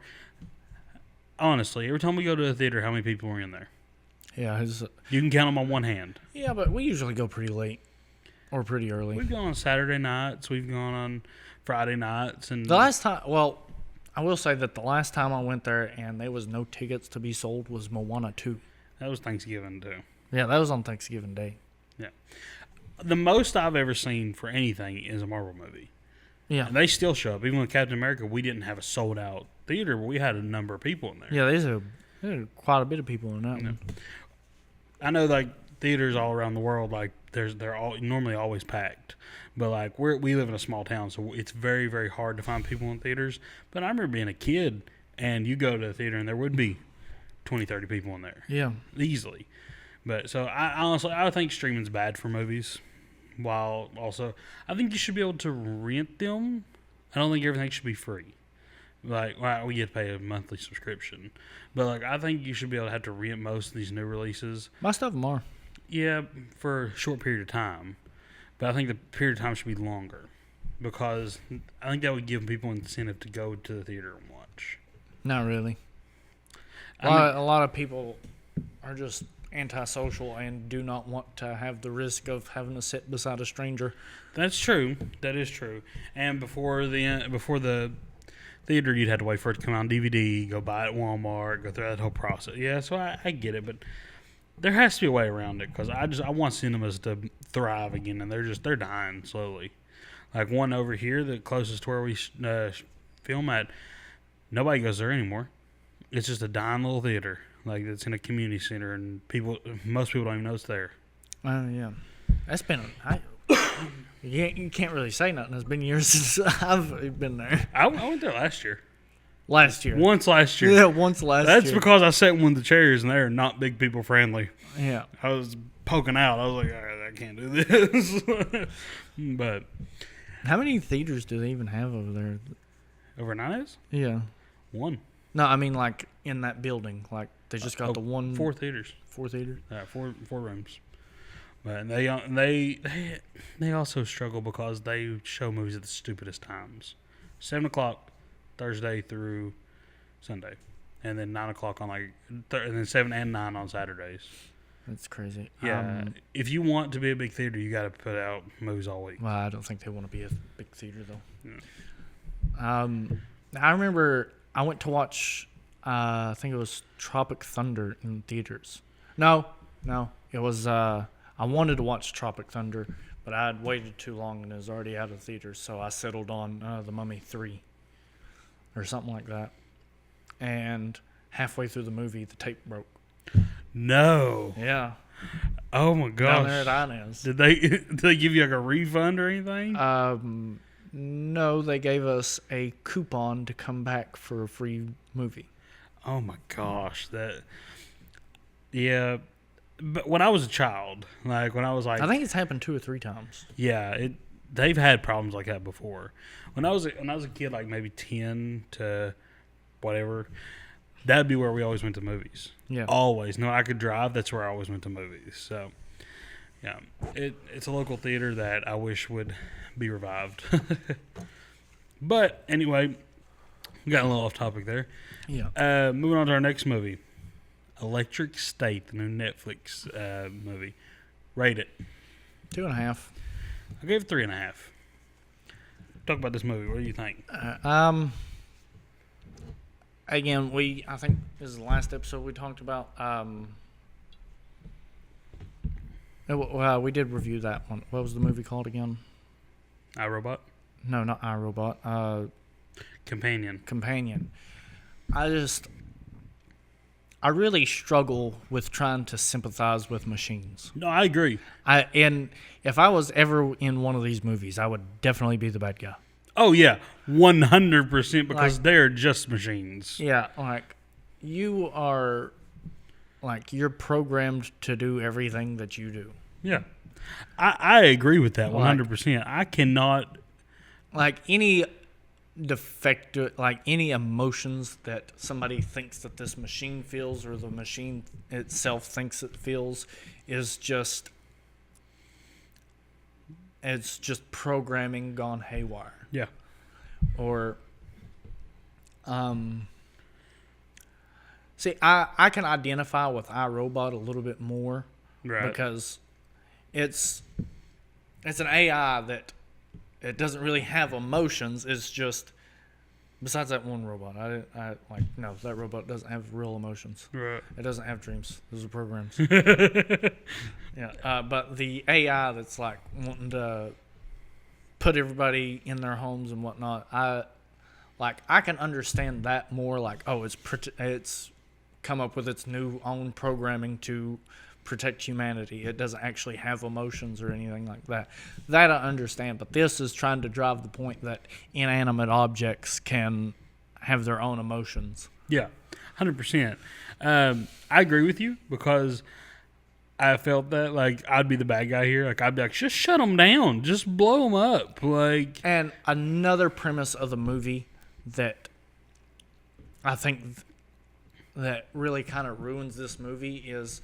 Honestly, every time we go to the theater, how many people are in there? Yeah. You can count them on one hand. Yeah, but we usually go pretty late or pretty early. We've gone on Saturday nights. We've gone on Friday nights. And the last time, I will say that the last time I went there and there was no tickets to be sold was Moana 2. That was Thanksgiving, too. Yeah, that was on Thanksgiving Day. Yeah. The most I've ever seen for anything is a Marvel movie. Yeah. And they still show up. Even with Captain America, we didn't have a sold-out theater, but we had a number of people in there. Yeah, there's quite a bit of people in that one. I know, theaters all around the world, they're all normally always packed. But, we live in a small town, so it's very, very hard to find people in theaters. But I remember being a kid, and you go to a theater, and there would be 20, 30 people in there. Yeah. Easily. But, so, I think streaming's bad for movies. While also, I think you should be able to rent them I don't think everything should be free. Like, well, we get to pay a monthly subscription, but like, I think you should be able to have to rent most of these new releases. Most of them are. Yeah, for a short period of time, but I think the period of time should be longer because I think that would give people incentive to go to the theater and watch. Not really. A lot of people are just antisocial and do not want to have the risk of having to sit beside a stranger. That's true. That is true. And before the theater, you'd have to wait for it to come out on DVD, go buy it at Walmart, go through that whole process. Yeah, so I get it, but there has to be a way around it because I want cinemas to thrive again, and they're dying slowly. Like one over here, the closest to where we film at, nobody goes there anymore. It's just a dying little theater, like it's in a community center, and most people don't even know it's there. Yeah, that's been. You can't really say nothing. It's been years since I've been there. I went there last year. Once last year. Yeah, once last That's year. That's because I sat in one of the chairs, and they're not big people friendly. Yeah. I was poking out. I was like, all right, I can't do this. But how many theaters do they even have over there? Overnight? Yeah. One. No, I mean like in that building. Like they just got the one. 4 theaters. 4 theaters? Four rooms. But they also struggle because they show movies at the stupidest times. 7 o'clock Thursday through Sunday, and then 9 o'clock on and then 7 and 9 on Saturdays. That's crazy. Yeah, if you want to be a big theater, you got to put out movies all week. Well, I don't think they want to be a big theater though. Yeah. I remember I went to watch. I think it was Tropic Thunder in theaters. No, it was. I wanted to watch Tropic Thunder, but I had waited too long and it was already out of theaters, so I settled on The Mummy 3 or something like that. And halfway through the movie, the tape broke. No. Yeah. Oh my gosh. Down there at Inez. Did they give you like a refund or anything? No, they gave us a coupon to come back for a free movie. Oh my gosh. Yeah. But when I was a child, like when I was like, I think it's happened 2 or 3 times. Yeah, they've had problems like that before. When I was a kid, like maybe 10 to whatever, that'd be where we always went to movies. Yeah, always. No, I could drive. That's where I always went to movies. So, yeah, it's a local theater that I wish would be revived. But anyway, we got a little off topic there. Yeah. Moving on to our next movie. Electric State, the new Netflix movie. Rate it. 2.5. I gave it 3.5. Talk about this movie. What do you think? Again, I think this is the last episode we talked about. We did review that one. What was the movie called again? iRobot? No, not iRobot. Companion. I really struggle with trying to sympathize with machines. No, I agree. And if I was ever in one of these movies, I would definitely be the bad guy. Oh, yeah. 100% because they're just machines. Yeah, you are, you're programmed to do everything that you do. Yeah. I agree with that 100%. I cannot... any defective, any emotions that somebody thinks that this machine feels or the machine itself thinks it feels is just... It's just programming gone haywire. Yeah. Or, see, I can identify with iRobot a little bit more, right? Because it's an AI that it doesn't really have emotions. It's just, besides that one robot, no, that robot doesn't have real emotions. Right. It doesn't have dreams. Those are programs. Yeah. But the AI that's wanting to put everybody in their homes and whatnot, I can understand that more. It's come up with its new own programming to protect humanity. It doesn't actually have emotions or anything like that. That I understand. But this is trying to drive the point that inanimate objects can have their own emotions. Yeah, 100%. I agree with you because I felt that like I'd be the bad guy here. Like I'd be like, just shut them down, just blow them up. Like, And another premise of the movie that I think that really kind of ruins this movie is,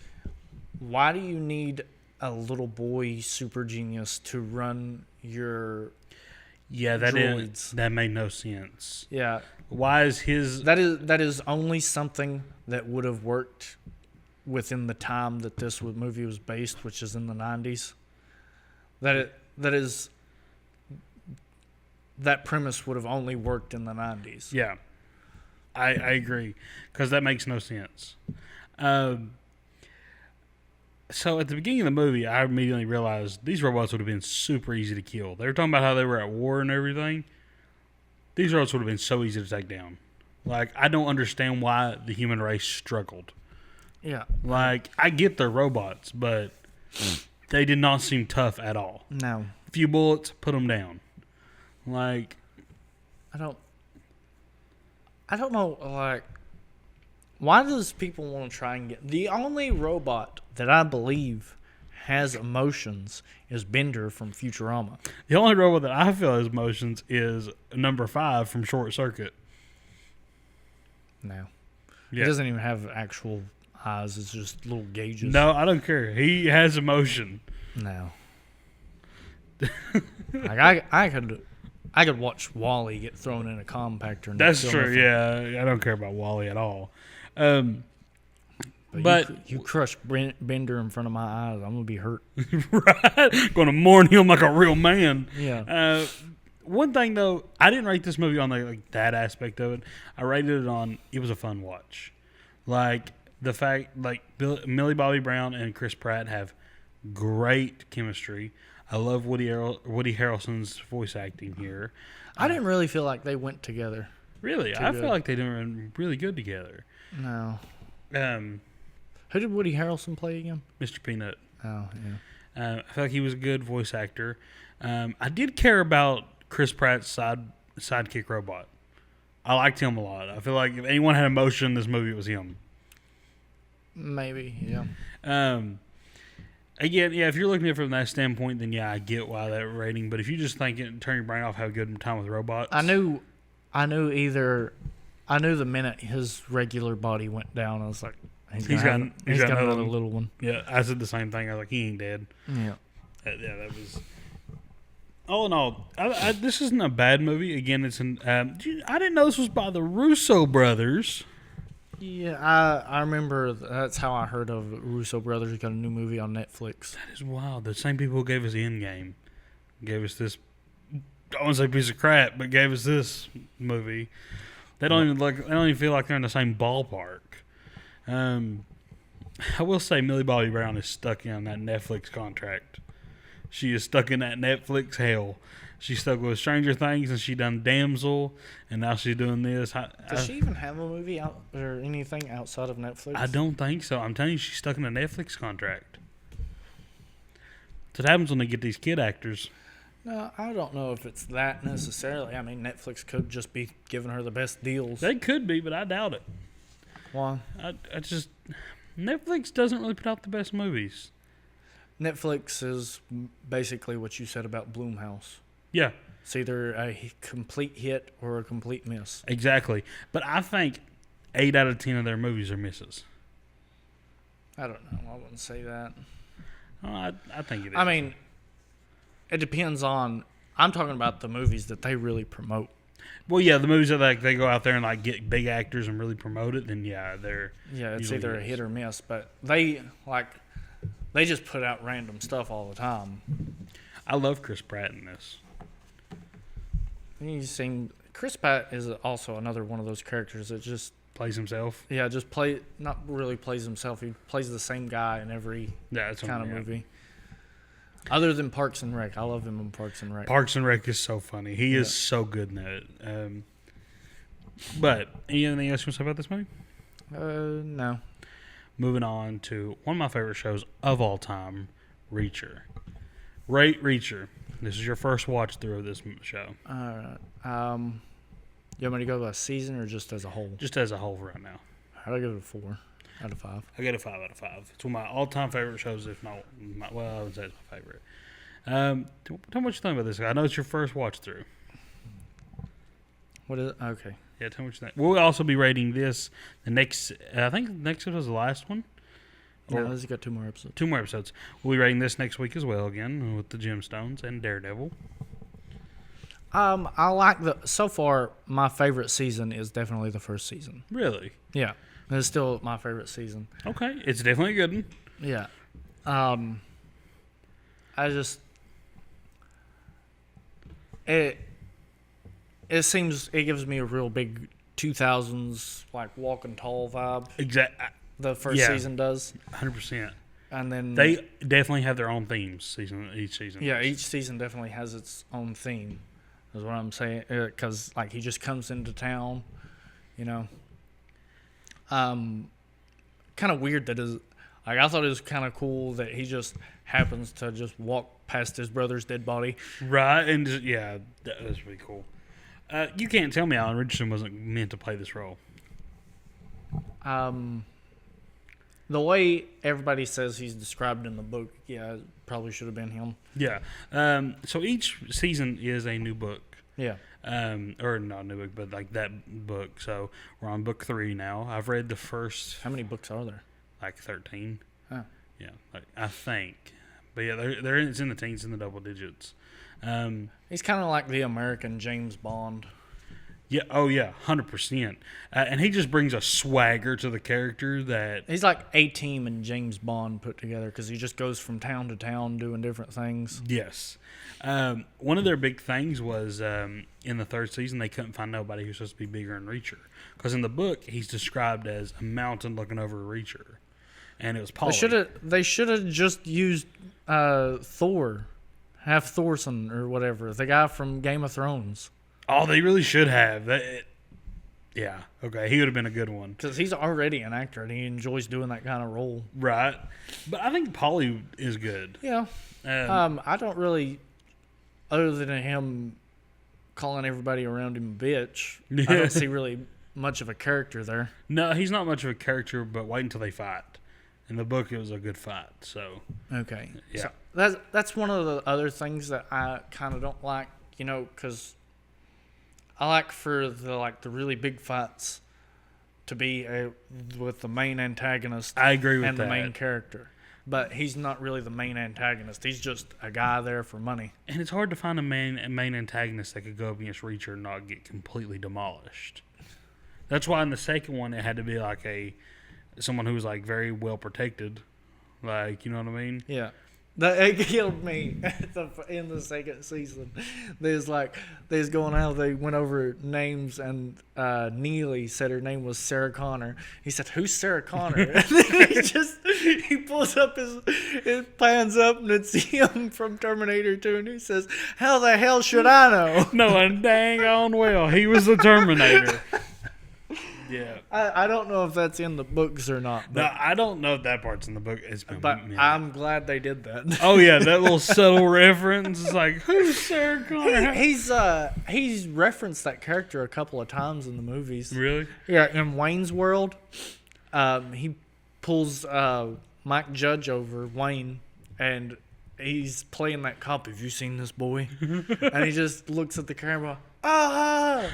why do you need a little boy super genius to run your droids? That made no sense. Yeah. Why is his? That is only something that would have worked within the time that this movie was based, which is in the 90s. That premise would have only worked in the 90s. Yeah, I agree, because that makes no sense. So at the beginning of the movie, I immediately realized these robots would have been super easy to kill. They were talking about how they were at war and everything. These robots would have been so easy to take down. Like, I don't understand why the human race struggled. Yeah. Like, I get they're robots, but they did not seem tough at all. No. A few bullets, put them down. Like, I don't know, like, why does people want to try and get... The only robot that I believe has emotions is Bender from Futurama. the only robot that I feel has emotions is number 5 from Short Circuit. No. Yeah. He doesn't even have actual eyes. It's just little gauges. No, I don't care. He has emotion. No. Like, I could watch Wally get thrown in a compactor. And That's feel true. nothing. Yeah, I don't care about Wally at all. But you crush Bender in front of my eyes, I'm gonna be hurt. Right, going to mourn him like a real man. Yeah. One thing though, I didn't rate this movie on that aspect of it. I rated it on it was a fun watch. Like the fact, like Millie Bobby Brown and Chris Pratt have great chemistry. I love Woody Harrelson's voice acting here. I didn't really feel like they went together. Really, I feel like they did really good together. No. Who did Woody Harrelson play again? Mr. Peanut. Oh, yeah. I feel like he was a good voice actor. I did care about Chris Pratt's sidekick robot. I liked him a lot. I feel like if anyone had emotion in this movie, it was him. Maybe, yeah. Again, yeah, if you're looking at it from that standpoint, then yeah, I get why that rating. But if you just think it and turn your brain off, have a good time with robots. I knew the minute his regular body went down, I was like, he's got another little one. Yeah, I said the same thing. I was like, he ain't dead. Yeah. Yeah, that was... All in all, this isn't a bad movie. Again, it's I didn't know this was by the Russo brothers. Yeah, I remember that's how I heard of Russo brothers got a new movie on Netflix. That is wild. The same people who gave us Endgame gave us this, I don't want to say piece of crap, but gave us this movie. They don't even feel like they're in the same ballpark. I will say Millie Bobby Brown is stuck in that Netflix contract. She is stuck in that Netflix hell. She's stuck with Stranger Things, and she done Damsel, and now she's doing this. Does she even have a movie out or anything outside of Netflix? I don't think so. I'm telling you, she's stuck in a Netflix contract. That's what happens when they get these kid actors. No, I don't know if it's that necessarily. I mean, Netflix could just be giving her the best deals. They could be, but I doubt it. Why? Netflix doesn't really put out the best movies. Netflix is basically what you said about Blumhouse. Yeah. It's either a complete hit or a complete miss. Exactly. But I think 8 out of 10 of their movies are misses. I don't know. I wouldn't say that. I think it is. I mean, it depends on... I'm talking about the movies that they really promote. Well, yeah, the movies that they go out there and get big actors and really promote it, then yeah, they're... Yeah, it's either a hit or miss. But they just put out random stuff all the time. I love Chris Pratt in this. Chris Pratt is also another one of those characters that just plays himself. Yeah, not really plays himself. He plays the same guy in every kind of movie. Other than Parks and Rec, I love him in Parks and Rec. Parks and Rec is so funny. He is so good in that. But anything else you want to say about this movie? No. Moving on to one of my favorite shows of all time, Reacher. Rate Reacher. This is your first watch through of this show. All right. You want me to go by season or just as a whole? Just as a whole right now. I'll give it a 4. out of 5. I get a 5 out of 5. It's one of my all-time favorite shows, if not well, I would say it's my favorite. Tell me what you think about this guy. I know it's your first watch through. What is it? Okay. Yeah, tell me what you think. We'll also be rating this the next. I think the next episode was the last one. No, this has got 2 more episodes. 2 more episodes. We'll be rating this next week as well again with the Gemstones and Daredevil. I like so far, my favorite season is definitely the first season. Really? Yeah. It's still my favorite season. Okay. It's definitely a good one. Yeah. I just it gives me a real big 2000s like Walking Tall vibe. Exactly. The first season does. 100%. And then they definitely have their own themes each season. Yeah, each season definitely has its own theme. Is what I'm saying, because like he just comes into town, you know. Kind of weird that is. Like I thought it was kind of cool that he just happens to just walk past his brother's dead body. Right, and yeah, that was pretty cool. You can't tell me Alan Richardson wasn't meant to play this role. The way everybody says he's described in the book, yeah, it probably should have been him. Yeah. So each season is a new book. Yeah. Or not a new book, but like that book. So we're on book 3 now. I've read the first. How many books are there? Like 13. Oh. Yeah, I think. But yeah, it's in the teens, in the double digits. He's kind of like the American James Bond. Yeah. Oh yeah, 100%. And he just brings a swagger to the character that he's like A-Team and James Bond put together because he just goes from town to town doing different things. Yes. One of their big things was in the 3rd season they couldn't find nobody who's supposed to be bigger than Reacher, because in the book he's described as a mountain looking over a Reacher, and it was Polly. They should have just used Thor, Half Thorson or whatever, the guy from Game of Thrones. Oh, they really should have. Yeah, okay, he would have been a good one. Because he's already an actor, and he enjoys doing that kind of role. Right. But I think Paulie is good. Yeah. I don't really, other than him calling everybody around him a bitch, I don't see really much of a character there. No, he's not much of a character, but wait until they fight. In the book, it was a good fight, so. Okay. Yeah. So that's one of the other things that I kind of don't like, you know, because I like for the really big fights to be with the main antagonist. I agree with and that. the main character, but he's not really the main antagonist. He's just a guy there for money. And it's hard to find a main antagonist that could go up against Reacher and not get completely demolished. That's why in the second one it had to be like someone who was like very well protected, like, you know what I mean? Yeah. It killed me in the second season. They was going out. They went over names, and Neely said her name was Sarah Connor. He said, "Who's Sarah Connor?" And then he pulls up his pans up, and it's him from Terminator 2, and he says, "How the hell should I know?" Knowing dang on well he was the Terminator. Yeah, I don't know if that's in the books or not. But no, I don't know if that part's in the book. But I'm glad they did that. Oh yeah, that little subtle reference is like, who's Sarah Connor? He's referenced that character a couple of times in the movies. Really? Yeah, in Wayne's World, he pulls Mike Judge over Wayne, and he's playing that cop. Have you seen this boy? And he just looks at the camera. Ah!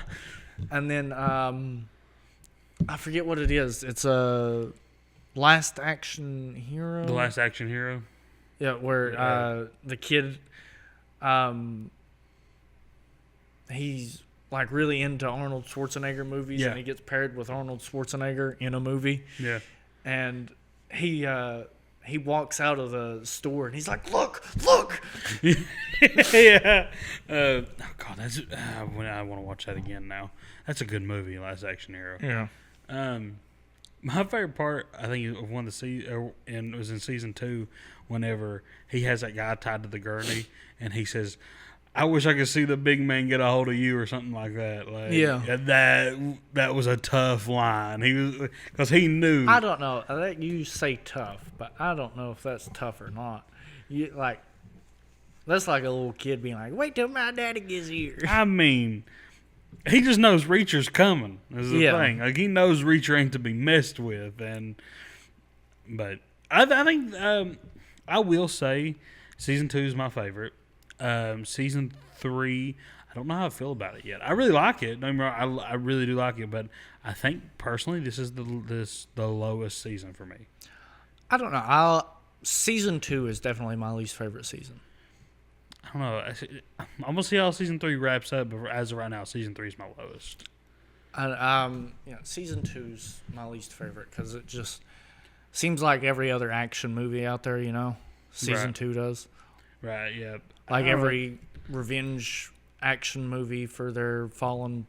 And then I forget what it is. It's a Last Action Hero. The Last Action Hero. Yeah, where the kid, he's like really into Arnold Schwarzenegger movies, and he gets paired with Arnold Schwarzenegger in a movie. Yeah, and he walks out of the store and he's like, "Look!" Yeah. Oh God, that's I want to watch that again now. That's a good movie, Last Action Hero. Yeah. My favorite part, I think, of one of the and it was in season 2, whenever he has that guy tied to the gurney, and he says, "I wish I could see the big man get a hold of you," or something like that. Like, yeah. That was a tough line. He was, because he knew. I don't know. I let you say tough, but I don't know if that's tough or not. That's like a little kid being like, "Wait till my daddy gets here." I mean, he just knows Reacher's coming. Is the thing. Like, he knows Reacher ain't to be messed with, and But I think I will say season 2 is my favorite. Season 3, I don't know how I feel about it yet. I really like it. Don't get me wrong, I really do like it, but I think personally this is the lowest season for me. I don't know. Season 2 is definitely my least favorite season. I don't know. I'm gonna see how season 3 wraps up, but as of right now, season 3 is my lowest. Season 2's my least favorite because it just seems like every other action movie out there. Season 2 does. Right. Yeah. Like every revenge action movie for their fallen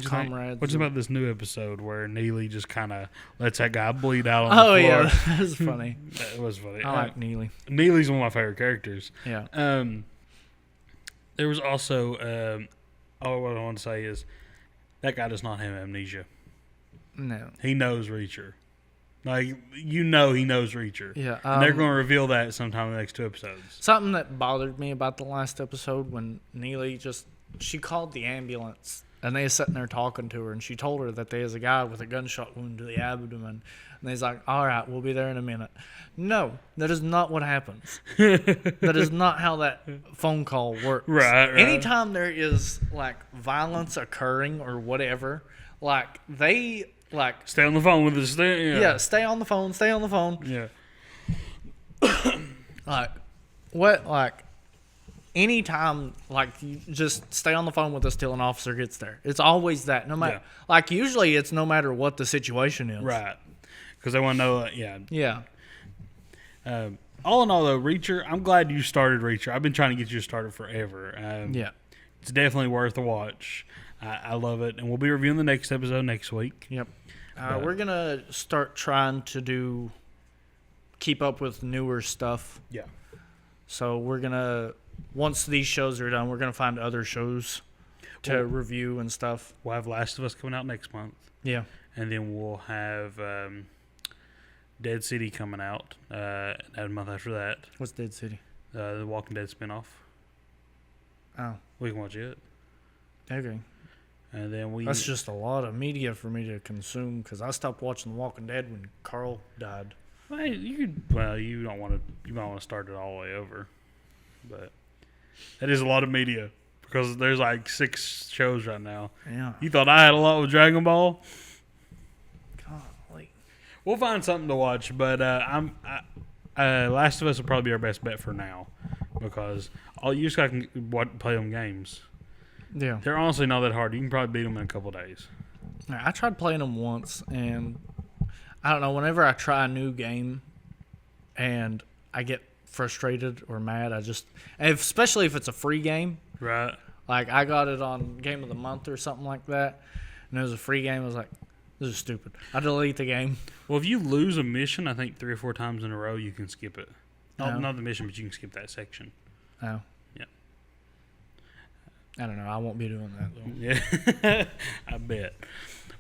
comrades. What's about this new episode where Neely just kind of lets that guy bleed out on the floor? Oh yeah, that was funny. That was funny. I like Neely. Neely's one of my favorite characters. Yeah. There was also what I want to say is that guy does not have amnesia. No. He knows Reacher. Like, he knows Reacher. Yeah. And they're going to reveal that sometime in the next 2 episodes. Something that bothered me about the last episode when Neely she called the ambulance and they were sitting there talking to her and she told her that there's a guy with a gunshot wound to the abdomen. And he's like, all right, we'll be there in a minute. No, that is not what happens. That is not how that phone call works. Right. Anytime there is, like, violence occurring or whatever, like, they... Like, stay on the phone with us. Stay on the phone. Stay on the phone. Yeah. Anytime, you just stay on the phone with us till an officer gets there. It's always that. No matter, usually it's no matter what the situation is. Right. Because they want to know, Yeah. All in all, though, Reacher, I'm glad you started Reacher. I've been trying to get you started forever. It's definitely worth a watch. I love it. And we'll be reviewing the next episode next week. Yep. We're going to start trying to keep up with newer stuff. Yeah. So we're going to, once these shows are done, we're going to find other shows to review and stuff. We'll have Last of Us coming out next month. Yeah. And then we'll have Dead City coming out a month after that. What's Dead City? The Walking Dead spinoff. Oh. We can watch it. Okay. And then that's just a lot of media for me to consume because I stopped watching The Walking Dead when Carl died. Well, you don't want to. You might want to start it all the way over, but that is a lot of media because there's like 6 shows right now. Yeah. You thought I had a lot with Dragon Ball? Golly. We'll find something to watch, but Last of Us will probably be our best bet for now because you just got to play them games. Yeah. They're honestly not that hard. You can probably beat them in a couple days. I tried playing them once, and I don't know, whenever I try a new game and I get frustrated or mad, especially if it's a free game. Right. Like, I got it on Game of the Month or something like that, and it was a free game. I was like, this is stupid. I delete the game. Well, if you lose a mission, I think 3 or 4 times in a row, you can skip it. No. Not the mission, but you can skip that section. Oh. Yeah. I don't know. I won't be doing that, though. Yeah, I bet.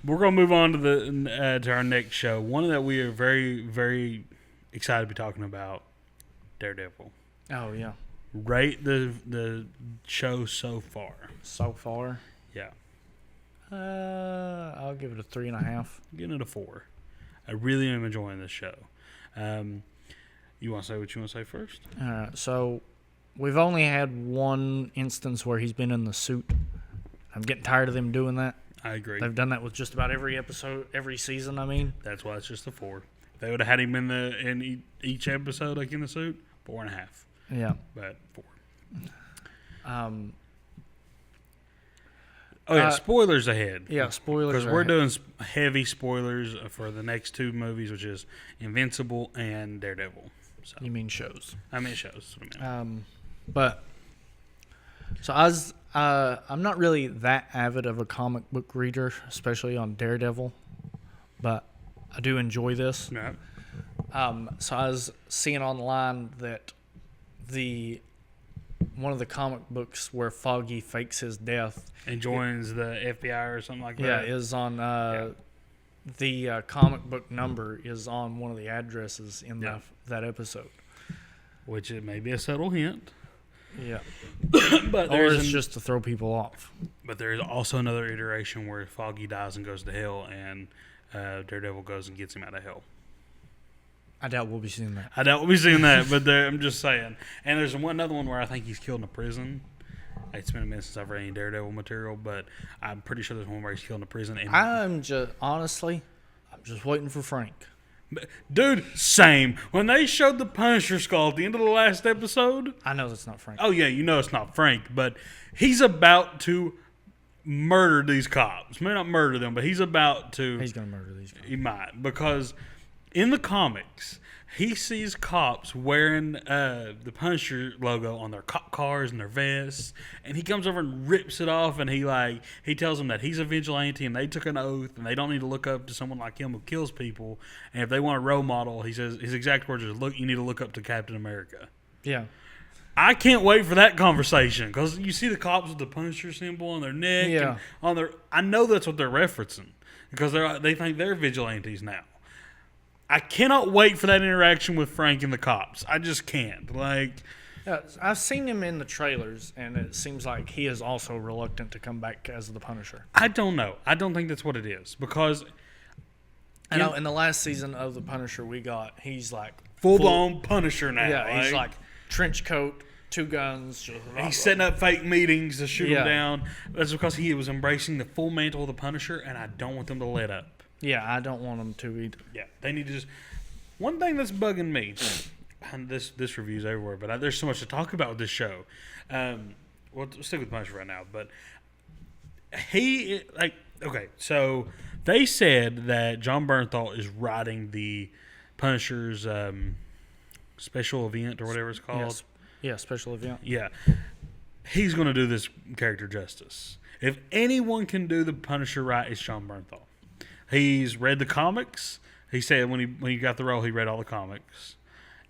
We're going to move on to our next show. One that we are very, very excited to be talking about, Daredevil. Oh, yeah. Rate the show so far. So far? Yeah. I'll give it a 3.5. Giving it a 4. I really am enjoying this show. You want to say what you want to say first? All right. So we've only had one instance where he's been in the suit. I'm getting tired of them doing that. I agree. They've done that with just about every episode, every season. I mean, that's why it's just a 4. If they would have had him in each episode, like in the suit, 4.5. Yeah, but 4. Oh yeah, spoilers ahead. Yeah, spoilers. Because we're doing heavy spoilers for the next 2 movies, which is Invincible and Daredevil. So. You mean shows? I mean shows. That's what I mean. But so I'm not really that avid of a comic book reader, especially on Daredevil, but I do enjoy this. Yeah. So I was seeing online that one of the comic books where Foggy fakes his death and joins the FBI or something like that. Yeah, is on the comic book number is on one of the addresses in that episode. Which it may be a subtle hint. Yeah. But or it's just to throw people off. But there is also another iteration where Foggy dies and goes to hell, and Daredevil goes and gets him out of hell. I doubt we'll be seeing that. I doubt we'll be seeing that, but I'm just saying. And there's another one where I think he's killed in a prison. It's been a minute since I've read any Daredevil material, but I'm pretty sure there's one where he's killed in a prison. And I'm just waiting for Frank. Dude, same. When they showed the Punisher skull at the end of the last episode, I know that's not Frank. oh yeah, you know it's not Frank, but he's about to murder these cops. Maybe not murder them, but he's about to. He's gonna murder these cops. He might, because in the comics, he sees cops wearing the Punisher logo on their cop cars and their vests, and he comes over and rips it off, and he tells them that he's a vigilante and they took an oath and they don't need to look up to someone like him who kills people, and if they want a role model, he says his exact words is, "Look, you need to look up to Captain America." Yeah. I can't wait for that conversation, because you see the cops with the Punisher symbol on their neck, Yeah. and on their. I know that's what they're referencing, because they think they're vigilantes now. I cannot wait for that interaction with Frank and the cops. I just can't. Yeah, I've seen him in the trailers, and it seems like he is also reluctant to come back as the Punisher. I don't know. I don't think that's what it is, because I know in the last season of the Punisher we got, he's like full-blown Punisher now. Yeah, he's like trench coat, 2 guns. He's setting up fake meetings to shoot Yeah. them down. That's because he was embracing the full mantle of the Punisher, and I don't want them to let up. Yeah, I don't want him to either. Yeah, they need to just. One thing that's bugging me, and this review's everywhere, but there's so much to talk about with this show. We'll stick with Punisher right now, but okay, so they said that John Bernthal is writing the Punisher's special event or whatever it's called. Yes. Yeah, special event. Yeah, he's going to do this character justice. If anyone can do the Punisher right, it's John Bernthal. He's read the comics. He said when he got the role, he read all the comics.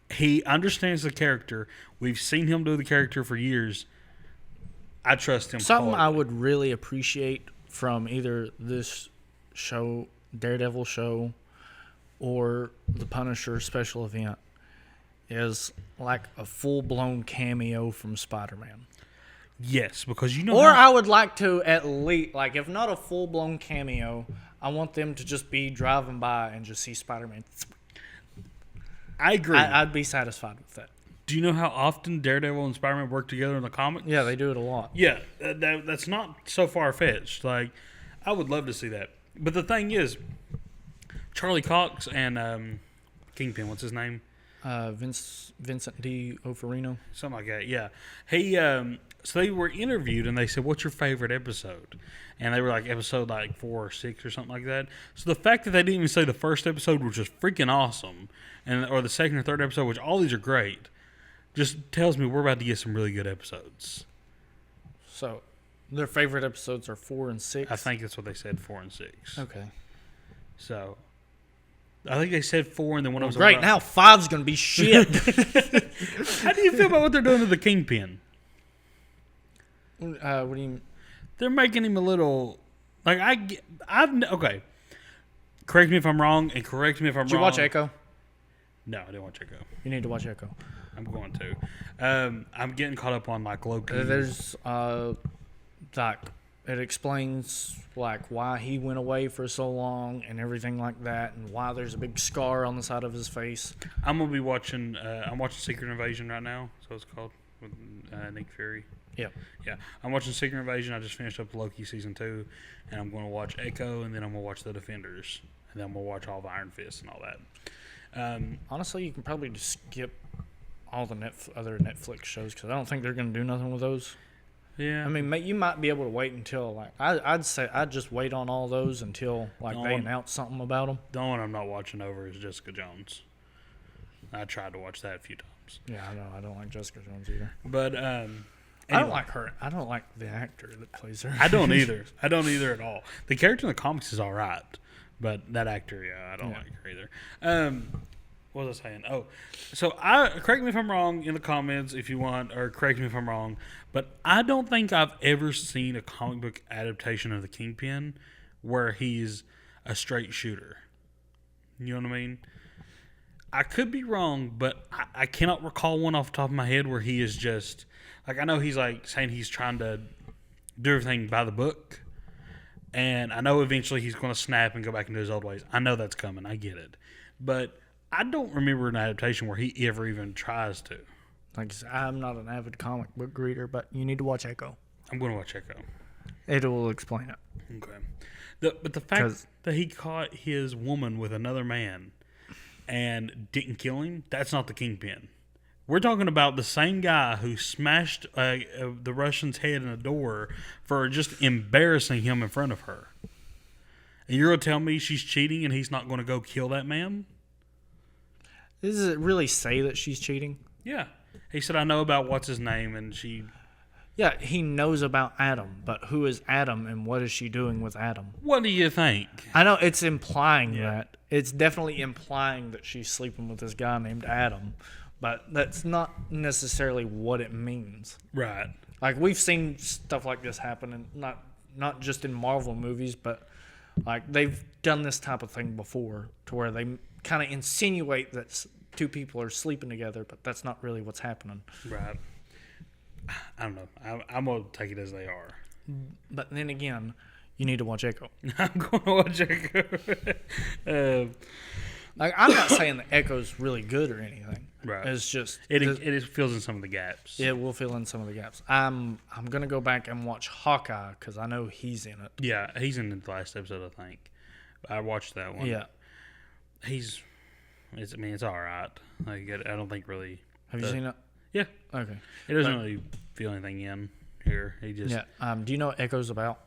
He understands the character. We've seen him do the character for years. I trust him. Something hardly. I would really appreciate from either this show, Daredevil show, or the Punisher special event is like a full-blown cameo from Spider-Man. Yes, because you know. Or I would like to at least, like, if not a full-blown cameo, I want them to just be driving by and just see Spider-Man. I agree. I'd be satisfied with that. Do you know how often Daredevil and Spider-Man work together in the comics? Yeah, they do it a lot. Yeah, that's not so far-fetched. Like, I would love to see that. But the thing is, Charlie Cox and Kingpin, what's his name? Vincent D'Onofrio. Something like that, yeah. He, so they were interviewed, and they said, "What's your favorite episode?" And they were like, episode 4 or 6 or something like that. So the fact that they didn't even say the first episode, which was freaking awesome, or the second or third episode, which all these are great, just tells me we're about to get some really good episodes. So, their favorite episodes are 4 and 6? I think that's what they said, 4 and 6. Okay. So, I think they said 4, and then one of them. Great, now 5's going to be shit. How do you feel about what they're doing to the Kingpin? What do you mean? They're making him a little okay. Correct me if I'm wrong, and correct me if I'm wrong. Did you watch Echo? No, I didn't watch Echo. You need to watch Echo. I'm going to. I'm getting caught up on Loki. There's it explains why he went away for so long and everything like that, and why there's a big scar on the side of his face. I'm gonna be watching. I'm watching Secret Invasion right now. So it's called with Nick Fury. Yep. Yeah, I'm watching Secret Invasion. I just finished up Loki season 2, and I'm going to watch Echo, and then I'm going to watch The Defenders, and then I'm going to watch all the Iron Fist and all that. Honestly, you can probably just skip all the other Netflix shows because I don't think they're going to do nothing with those. Yeah. I mean, you might be able to wait until I'd say I'd just wait on all those until they announce something about them. The only one I'm not watching over is Jessica Jones. I tried to watch that a few times. Yeah, I know. I don't like Jessica Jones either. But I don't like her. I don't like the actor that plays her. I don't either. I don't either at all. The character in the comics is all right, but that actor, I don't like her either. What was I saying? Oh, so correct me if I'm wrong in the comments if you want, or correct me if I'm wrong, but I don't think I've ever seen a comic book adaptation of the Kingpin where he's a straight shooter. You know what I mean? I could be wrong, but I cannot recall one off the top of my head where he is just... I know he's saying he's trying to do everything by the book, and I know eventually he's going to snap and go back into his old ways. I know that's coming. I get it. But I don't remember an adaptation where he ever even tries to. Like I said, I'm not an avid comic book reader, but you need to watch Echo. I'm going to watch Echo. It will explain it. Okay. But the fact that he caught his woman with another man and didn't kill him, that's not the Kingpin. We're talking about the same guy who smashed the Russian's head in a door for just embarrassing him in front of her. And you're going to tell me she's cheating and he's not going to go kill that man? Does it really say that she's cheating? Yeah. He said, I know about what's his name, and she... Yeah, he knows about Adam, but who is Adam and what is she doing with Adam? What do you think? I know it's implying that. It's definitely implying that she's sleeping with this guy named Adam, but that's not necessarily what it means. Right. Like, we've seen stuff like this happen, and not just in Marvel movies, but like they've done this type of thing before, to where they kind of insinuate that two people are sleeping together, but that's not really what's happening. Right. I don't know. I'm going to take it as they are. But then again, you need to watch Echo. I'm going to watch Echo. Like, I'm not saying that Echo's really good or anything. Right. It's just... It fills in some of the gaps. It will fill in some of the gaps. I'm going to go back and watch Hawkeye because I know he's in it. Yeah, he's in the last episode, I think. I watched that one. Yeah. It's all right. Like, I don't think really... Have you seen it? Yeah. Okay. It doesn't really feel anything in here. He just... Yeah. Do you know what Echo's about?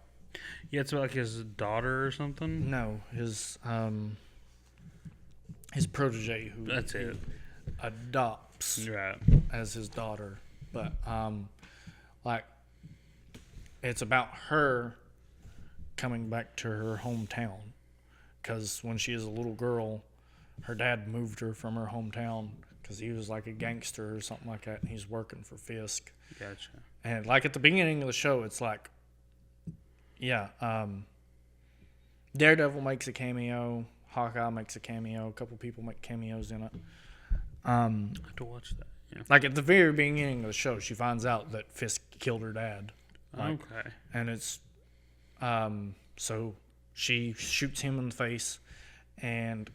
Yeah, it's about like his daughter or something. No. His protege who That's it. adopts Right. as his daughter. But, like, it's about her coming back to her hometown. Because when she was a little girl, her dad moved her from her hometown because he was like a gangster or something like that, and he's working for Fisk. Gotcha. And like at the beginning of the show, it's like, Daredevil makes a cameo, Hawkeye makes a cameo, a couple people make cameos in it. I have to watch that. Yeah. Like at the very beginning of the show, she finds out that Fisk killed her dad. Okay. And it's, so she shoots him in the face and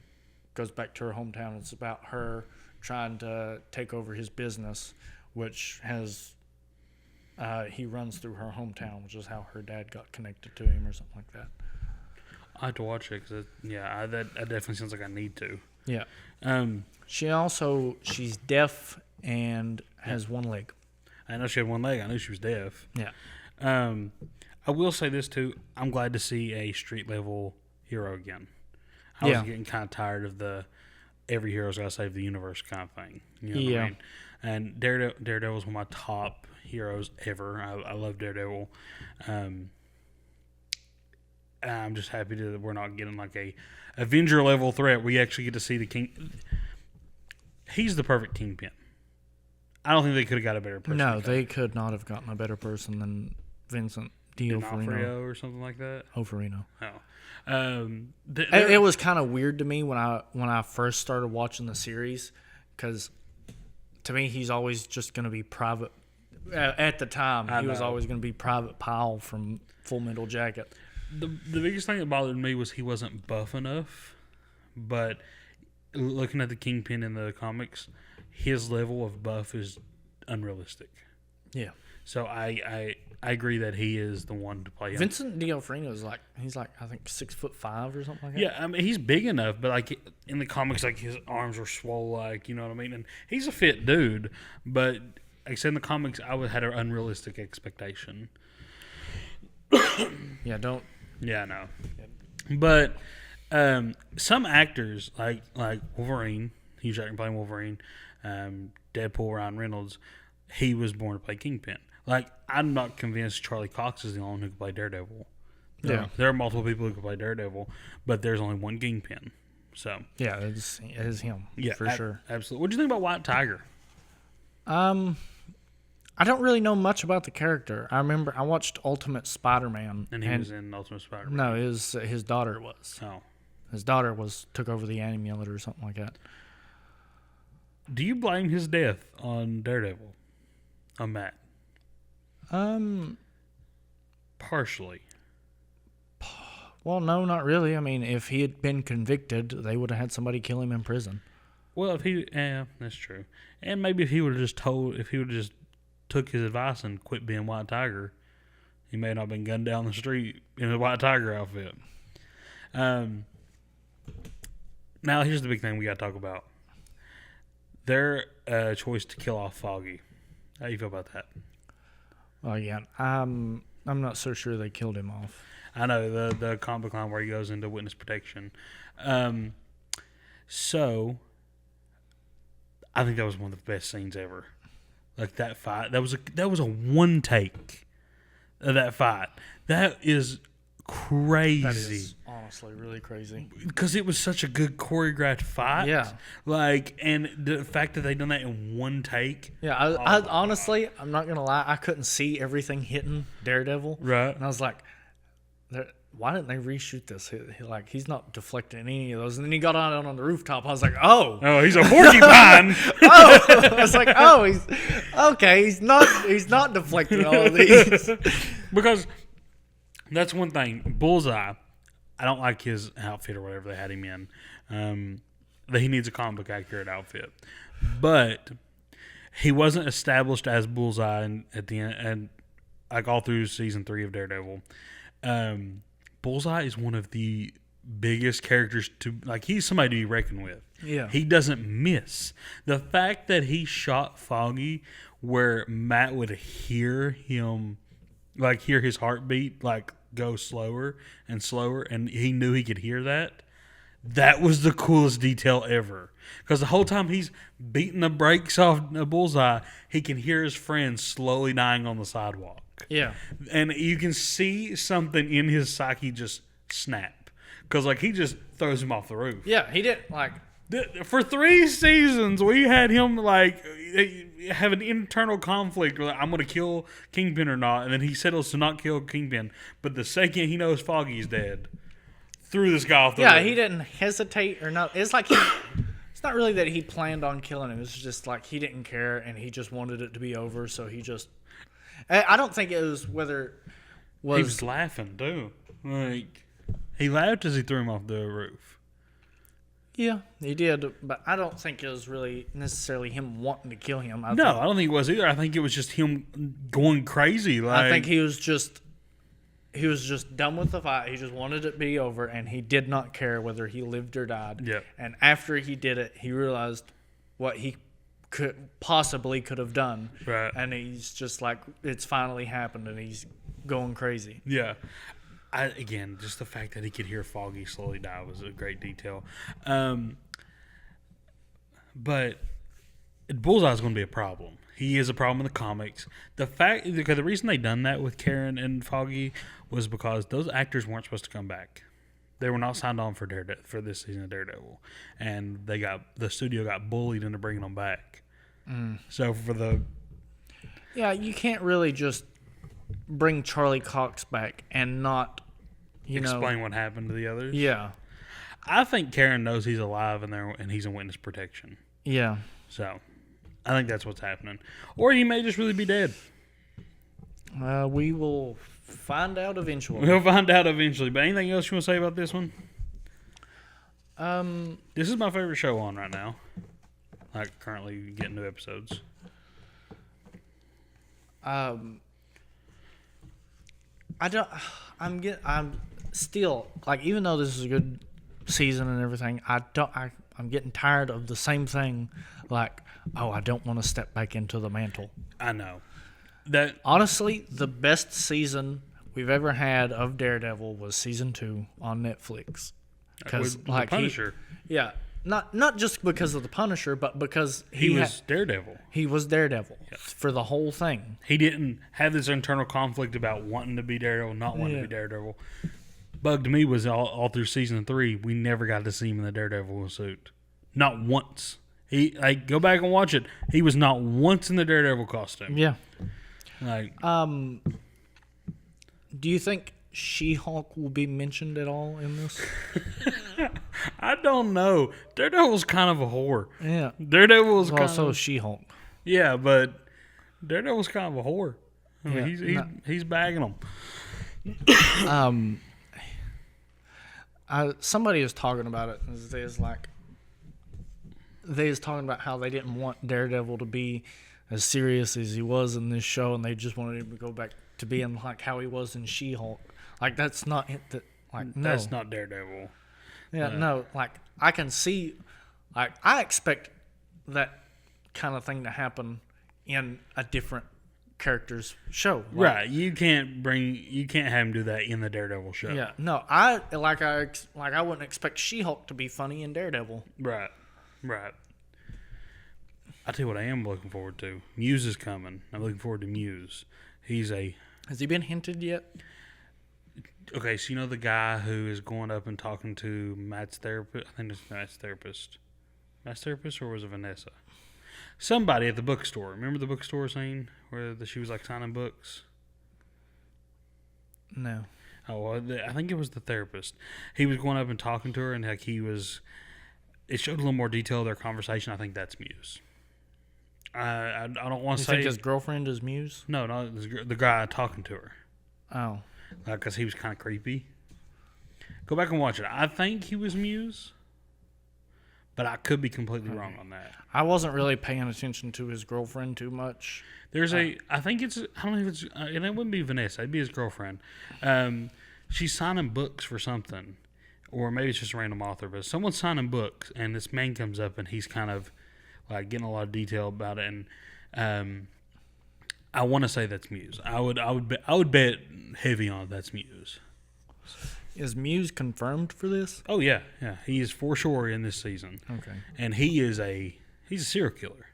goes back to her hometown. It's about her trying to take over his business, which has, he runs through her hometown, which is how her dad got connected to him or something like that. I have to watch it because, that definitely sounds like I need to. Yeah. She's deaf and has one leg. I know she had one leg. I knew she was deaf. Yeah. I will say this too. I'm glad to see a street level hero again. I was getting kind of tired of the every hero's got to save the universe kind of thing. You know what I mean? And Daredevil's one of my top heroes ever. I love Daredevil. I'm just happy that we're not getting like a Avenger level threat. We actually get to see the King. He's the perfect Kingpin. I don't think they could have got a better person. No, they could not have gotten a better person than Vincent D'Onofrio or something like that. Oferino. Oh. It was kind of weird to me when I first started watching the series, because to me he's always just going to be Private. At the time, he was always going to be Private Powell from Full Metal Jacket. The biggest thing that bothered me was he wasn't buff enough, but looking at the Kingpin in the comics, his level of buff is unrealistic. Yeah. So I agree that he is the one to play him. Vincent D'Onofrio is he's I think 6'5" or something like that. Yeah, I mean he's big enough, but like in the comics, like his arms are swole, like, you know what I mean. And he's a fit dude, but like I said, in the comics, I had an unrealistic expectation. Yeah, don't. Yeah, no. But some actors like Wolverine, Hugh Jackman playing Wolverine, Deadpool, Ryan Reynolds, he was born to play Kingpin. Like, I'm not convinced Charlie Cox is the only one who can play Daredevil. Yeah. There are multiple people who can play Daredevil, but there's only one Kingpin. So yeah, it is him. Yeah, for sure. Absolutely. What do you think about White Tiger? I don't really know much about the character. I remember I watched Ultimate Spider-Man. And he was in Ultimate Spider-Man. No, his daughter was. Oh. His daughter took over the amulet or something like that. Do you blame his death on Daredevil? On Matt? Partially. Well, no, not really. I mean, if he had been convicted, they would have had somebody kill him in prison. Well, that's true. And maybe if he would have just took his advice and quit being White Tiger, he may not have been gunned down the street in a White Tiger outfit. Now, here's the big thing we got to talk about. Their choice to kill off Foggy. How do you feel about that? Oh, yeah. I'm not so sure they killed him off. I know, the comic book line where he goes into witness protection. So, I think that was one of the best scenes ever. Like, that fight. That was a one take of that fight. That is crazy. That is honestly really crazy. Because it was such a good choreographed fight. Yeah. Like, and the fact that they done that in one take. Yeah, I honestly, I'm not going to lie, I couldn't see everything hitting Daredevil. Right. And I was like, why didn't they reshoot this? He's not deflecting any of those. And then he got on the rooftop. I was like, oh. Oh, he's a porcupine. I was like, oh, he's not deflecting all of these. Because that's one thing. Bullseye, I don't like his outfit or whatever they had him in. That he needs a comic book accurate outfit. But he wasn't established as Bullseye at the end, and like all through season 3 of Daredevil. Bullseye is one of the biggest characters he's somebody to be reckoned with. Yeah. He doesn't miss. The fact that he shot Foggy where Matt would hear him, hear his heartbeat, go slower and slower, and he knew he could hear that. That was the coolest detail ever. Because the whole time he's beating the brakes off Bullseye, he can hear his friend slowly dying on the sidewalk. Yeah. And you can see something in his psyche just snap. Because, he just throws him off the roof. Yeah, he didn't, For 3 seasons, we had him, have an internal conflict where, I'm going to kill Kingpin or not. And then he settles to not kill Kingpin. But the second he knows Foggy's dead, threw this guy off the roof. Yeah, he didn't hesitate or not. It's it's not really that he planned on killing him. It's just, he didn't care, and he just wanted it to be over, so he just... I don't think it was He was laughing, too. He laughed as he threw him off the roof. Yeah, he did, but I don't think it was really necessarily him wanting to kill him. I don't think it was either. I think it was just him going crazy. I think he was just done with the fight. He just wanted it to be over, and he did not care whether he lived or died. Yeah. And after he did it, he realized what he could have done. Right. And he's just it's finally happened, and he's going crazy. Yeah. Again, just the fact that he could hear Foggy slowly die was a great detail. But Bullseye's going to be a problem. He is a problem in the comics. The reason they done that with Karen and Foggy was because those actors weren't supposed to come back. They were not signed on for this season of Daredevil, and the studio got bullied into bringing them back. So you can't really just bring Charlie Cox back and not explain what happened to the others. Yeah, I think Karen knows he's alive and he's in witness protection. Yeah, so I think that's what's happening, or he may just really be dead. We will find out eventually. We'll find out eventually. But anything else you want to say about this one? This is my favorite show on right now. Currently getting new episodes. I'm still even though this is a good season and everything, I'm getting tired of the same thing. I don't want to step back into the mantle. I know. That honestly, the best season we've ever had of Daredevil was season 2 on Netflix. Because the Punisher. Not just because of the Punisher, but because he was Daredevil. He was Daredevil for the whole thing. He didn't have this internal conflict about wanting to be Daredevil, not wanting to be Daredevil. Bugged me was all through season 3, we never got to see him in the Daredevil suit. Not once. He go back and watch it. He was not once in the Daredevil costume. Yeah. Do you think She-Hulk will be mentioned at all in this? I don't know. Daredevil's kind of a whore. Yeah. Daredevil's also She-Hulk. Yeah, but Daredevil's kind of a whore. He's bagging them. Somebody was talking about it. It's they was talking about how they didn't want Daredevil to be as serious as he was in this show, and they just wanted him to go back to being like how he was in She-Hulk. Like that's not it. Like no, That's not Daredevil. yeah, no. Like I can see, like I expect that kind of thing to happen in a different character's show. Like, Right. You can't have him do that in the Daredevil show. yeah, no. I wouldn't expect She-Hulk to be funny in Daredevil. Right. I tell you what I am looking forward to. Muse is coming. I'm looking forward to Muse. Has he been hinted yet? Okay, so you know the guy who is going up and talking to Matt's therapist? I think it's Matt's therapist. Matt's therapist, or was it Vanessa? Somebody at the bookstore. Remember the bookstore scene where she was like signing books? No. Oh, well, I think it was the therapist. He was going up and talking to her, and like it showed a little more detail of their conversation. I think that's Muse. I don't want to say. You think his girlfriend is Muse? No, the guy talking to her. Oh. Because he was kind of creepy. Go back and watch it. I think he was Muse, but I could be completely wrong on that. I wasn't really paying attention to his girlfriend too much. I think it's, I don't know if it's, and it wouldn't be Vanessa. It'd be his girlfriend. She's signing books for something, or maybe it's just a random author, but someone's signing books, and this man comes up, and he's kind of like getting a lot of detail about it, and I want to say that's Muse. I would bet heavy on that's Muse. Is Muse confirmed for this? Oh yeah. He is for sure in this season. Okay. And he's a serial killer.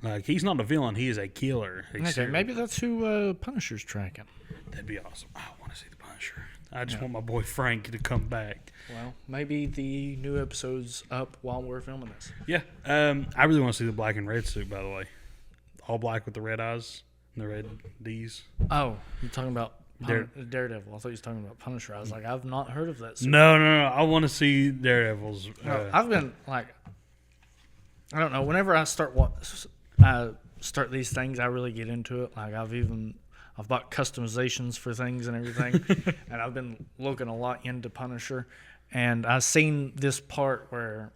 Like he's not a villain. He is a killer. Okay, maybe that's who Punisher's tracking. That'd be awesome. I want to see the Punisher. I just want my boy Frank to come back. Well, maybe the new episode's up while we're filming this. Yeah. I really want to see the black and red suit. By the way, all black with the red eyes and the red D's. Oh, you're talking about Daredevil. I thought you were talking about Punisher. I was like, I've not heard of that suit. No. I want to see Daredevil's. I've been like, I don't know. Whenever I start these things, I really get into it. Like I've bought customizations for things and everything, and I've been looking a lot into Punisher. And I've seen this part where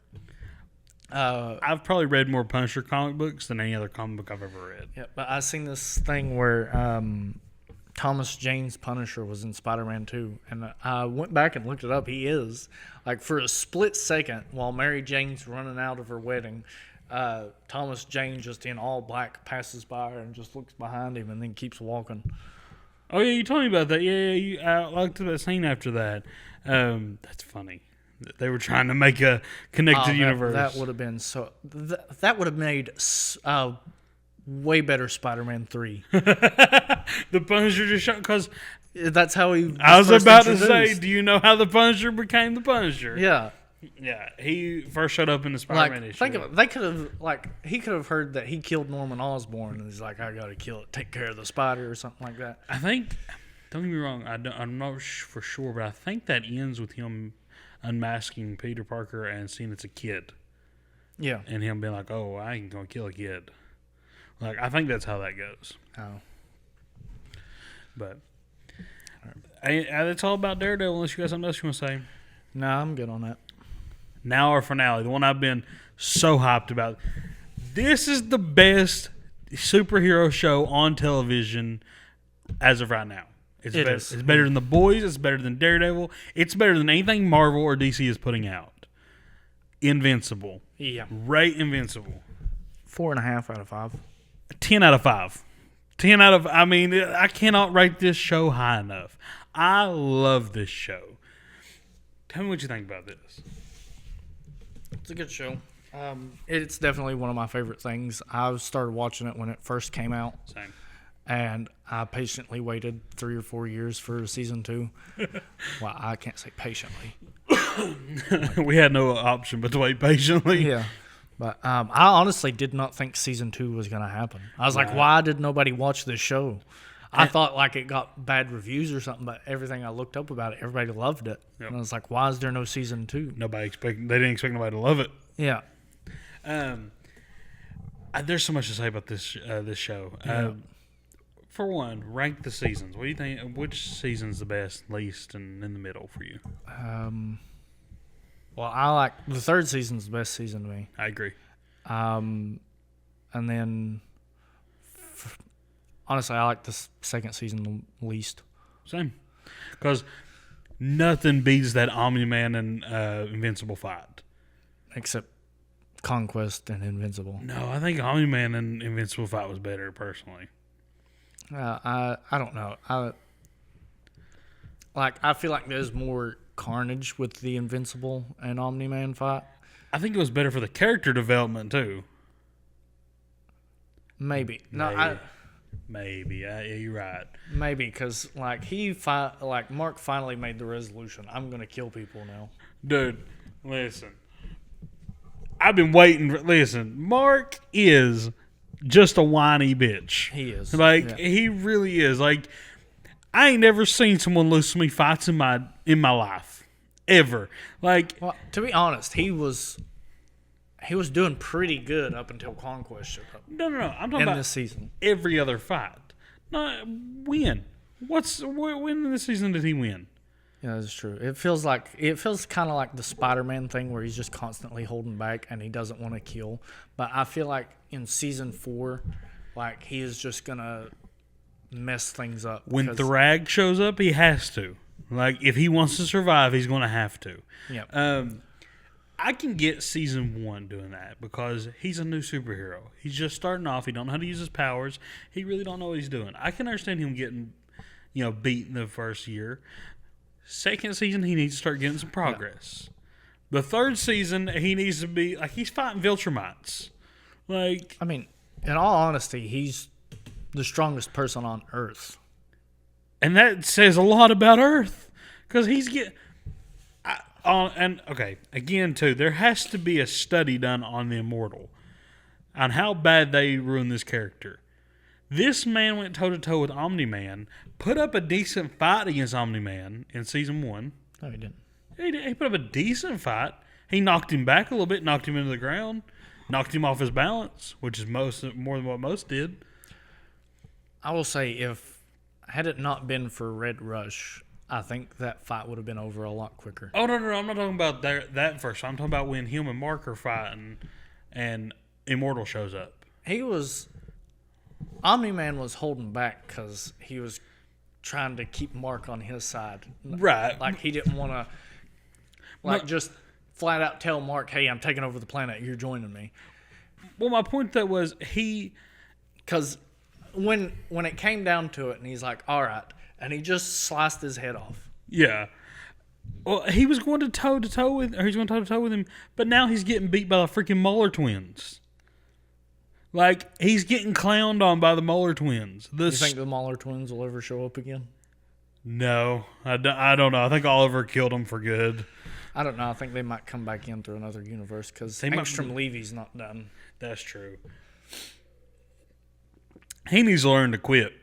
I've probably read more Punisher comic books than any other comic book I've ever read. Yeah, but I've seen this thing where Thomas Jane's Punisher was in Spider-Man 2, and I went back and looked it up. He is, like, for a split second while Mary Jane's running out of her wedding, Thomas Jane, just in all black, passes by her and just looks behind him and then keeps walking. Oh yeah, you told me about that. I liked that scene after that. That's funny. They were trying to make a connected universe. That would have been so. That would have made way better Spider-Man 3. The Punisher just shot because that's how he. I was about to say, do you know how the Punisher became the Punisher? Yeah. Yeah, he first showed up in the Spider-Man issue. Think of it. They could have, he could have heard that he killed Norman Osborn, and he's like, I got to kill it, take care of the spider or something like that. I think, don't get me wrong, I'm not for sure, but I think that ends with him unmasking Peter Parker and seeing it's a kid. Yeah. And him being like, oh, I ain't going to kill a kid. Like, I think that's how that goes. Oh. But, that's all about Daredevil, unless you got something else you want to say. No, I'm good on that. Now our finale, the one I've been so hyped about. This is the best superhero show on television as of right now. It's better than The Boys. It's better than Daredevil. It's better than anything Marvel or DC is putting out. Invincible. Yeah. Rate Invincible. 4.5 out of 5. 10 out of 5. 10 out of... I mean, I cannot rate this show high enough. I love this show. Tell me what you think about this. It's a good show. It's definitely one of my favorite things. I started watching it when it first came out. Same. And I patiently waited 3 or 4 years for season 2. Well, I can't say patiently. We had no option but to wait patiently. Yeah. But I honestly did not think season 2 was going to happen. I was like, why did nobody watch this show? I thought like it got bad reviews or something, but everything I looked up about it, everybody loved it. Yep. And I was like, why is there no season 2? They didn't expect nobody to love it. Yeah. There's so much to say about this show. Yeah. For one, rank the seasons. What do you think? Which season's the best, least, and in the middle for you? Well, I like the third season's the best season to me. I agree. And then honestly, I like the second season the least. Same. Because nothing beats that Omni-Man and Invincible fight. Except Conquest and Invincible. No, I think Omni-Man and Invincible fight was better, personally. I don't know. I feel like there's more carnage with the Invincible and Omni-Man fight. I think it was better for the character development, too. Maybe. Maybe. You're right. Maybe, because Mark finally made the resolution. I'm going to kill people now. Dude, listen. I've been waiting. Listen, Mark is just a whiny bitch. He is. He really is. I ain't never seen someone lose so many fights in my life. Ever. Well, to be honest, he was doing pretty good up until Conquest showed up. No. I'm talking about this season. Every other fight. No, win. When in this season did he win? Yeah, that's true. It feels kind of like the Spider-Man thing where he's just constantly holding back and he doesn't want to kill. But I feel like in season 4, he is just gonna mess things up. When Thrag shows up, he has to. If he wants to survive, he's going to have to. Yeah. I can get season 1 doing that because he's a new superhero. He's just starting off. He don't know how to use his powers. He really don't know what he's doing. I can understand him getting, beat in the first year. Second season, he needs to start getting some progress. Yeah. The third season, he needs to be he's fighting Viltrumites. In all honesty, he's the strongest person on Earth. And that says a lot about Earth. Because he's getting... again, too, there has to be a study done on the Immortal. On how bad they ruined this character. This man went toe-to-toe with Omni-Man, put up a decent fight against Omni-Man in Season 1. No, he didn't. He put up a decent fight. He knocked him back a little bit, knocked him into the ground, knocked him off his balance, which is more than what most did. I will say, had it not been for Red Rush, I think that fight would have been over a lot quicker. Oh, no, I'm not talking about that first. I'm talking about when him and Mark are fighting and Immortal shows up. Omni-Man was holding back because he was trying to keep Mark on his side. Right. He didn't want to, just flat out tell Mark, hey, I'm taking over the planet. You're joining me. Well, my point that was because when it came down to it and he's like, all right, and he just sliced his head off. Yeah. Well, he was going toe-to-toe with him, but now he's getting beat by the freaking Muller twins. He's getting clowned on by the Muller twins. You think the Muller twins will ever show up again? No. I don't know. I think Oliver killed them for good. I don't know. I think they might come back in through another universe because Angstrom Levy's not done. That's true. He needs to learn to quit.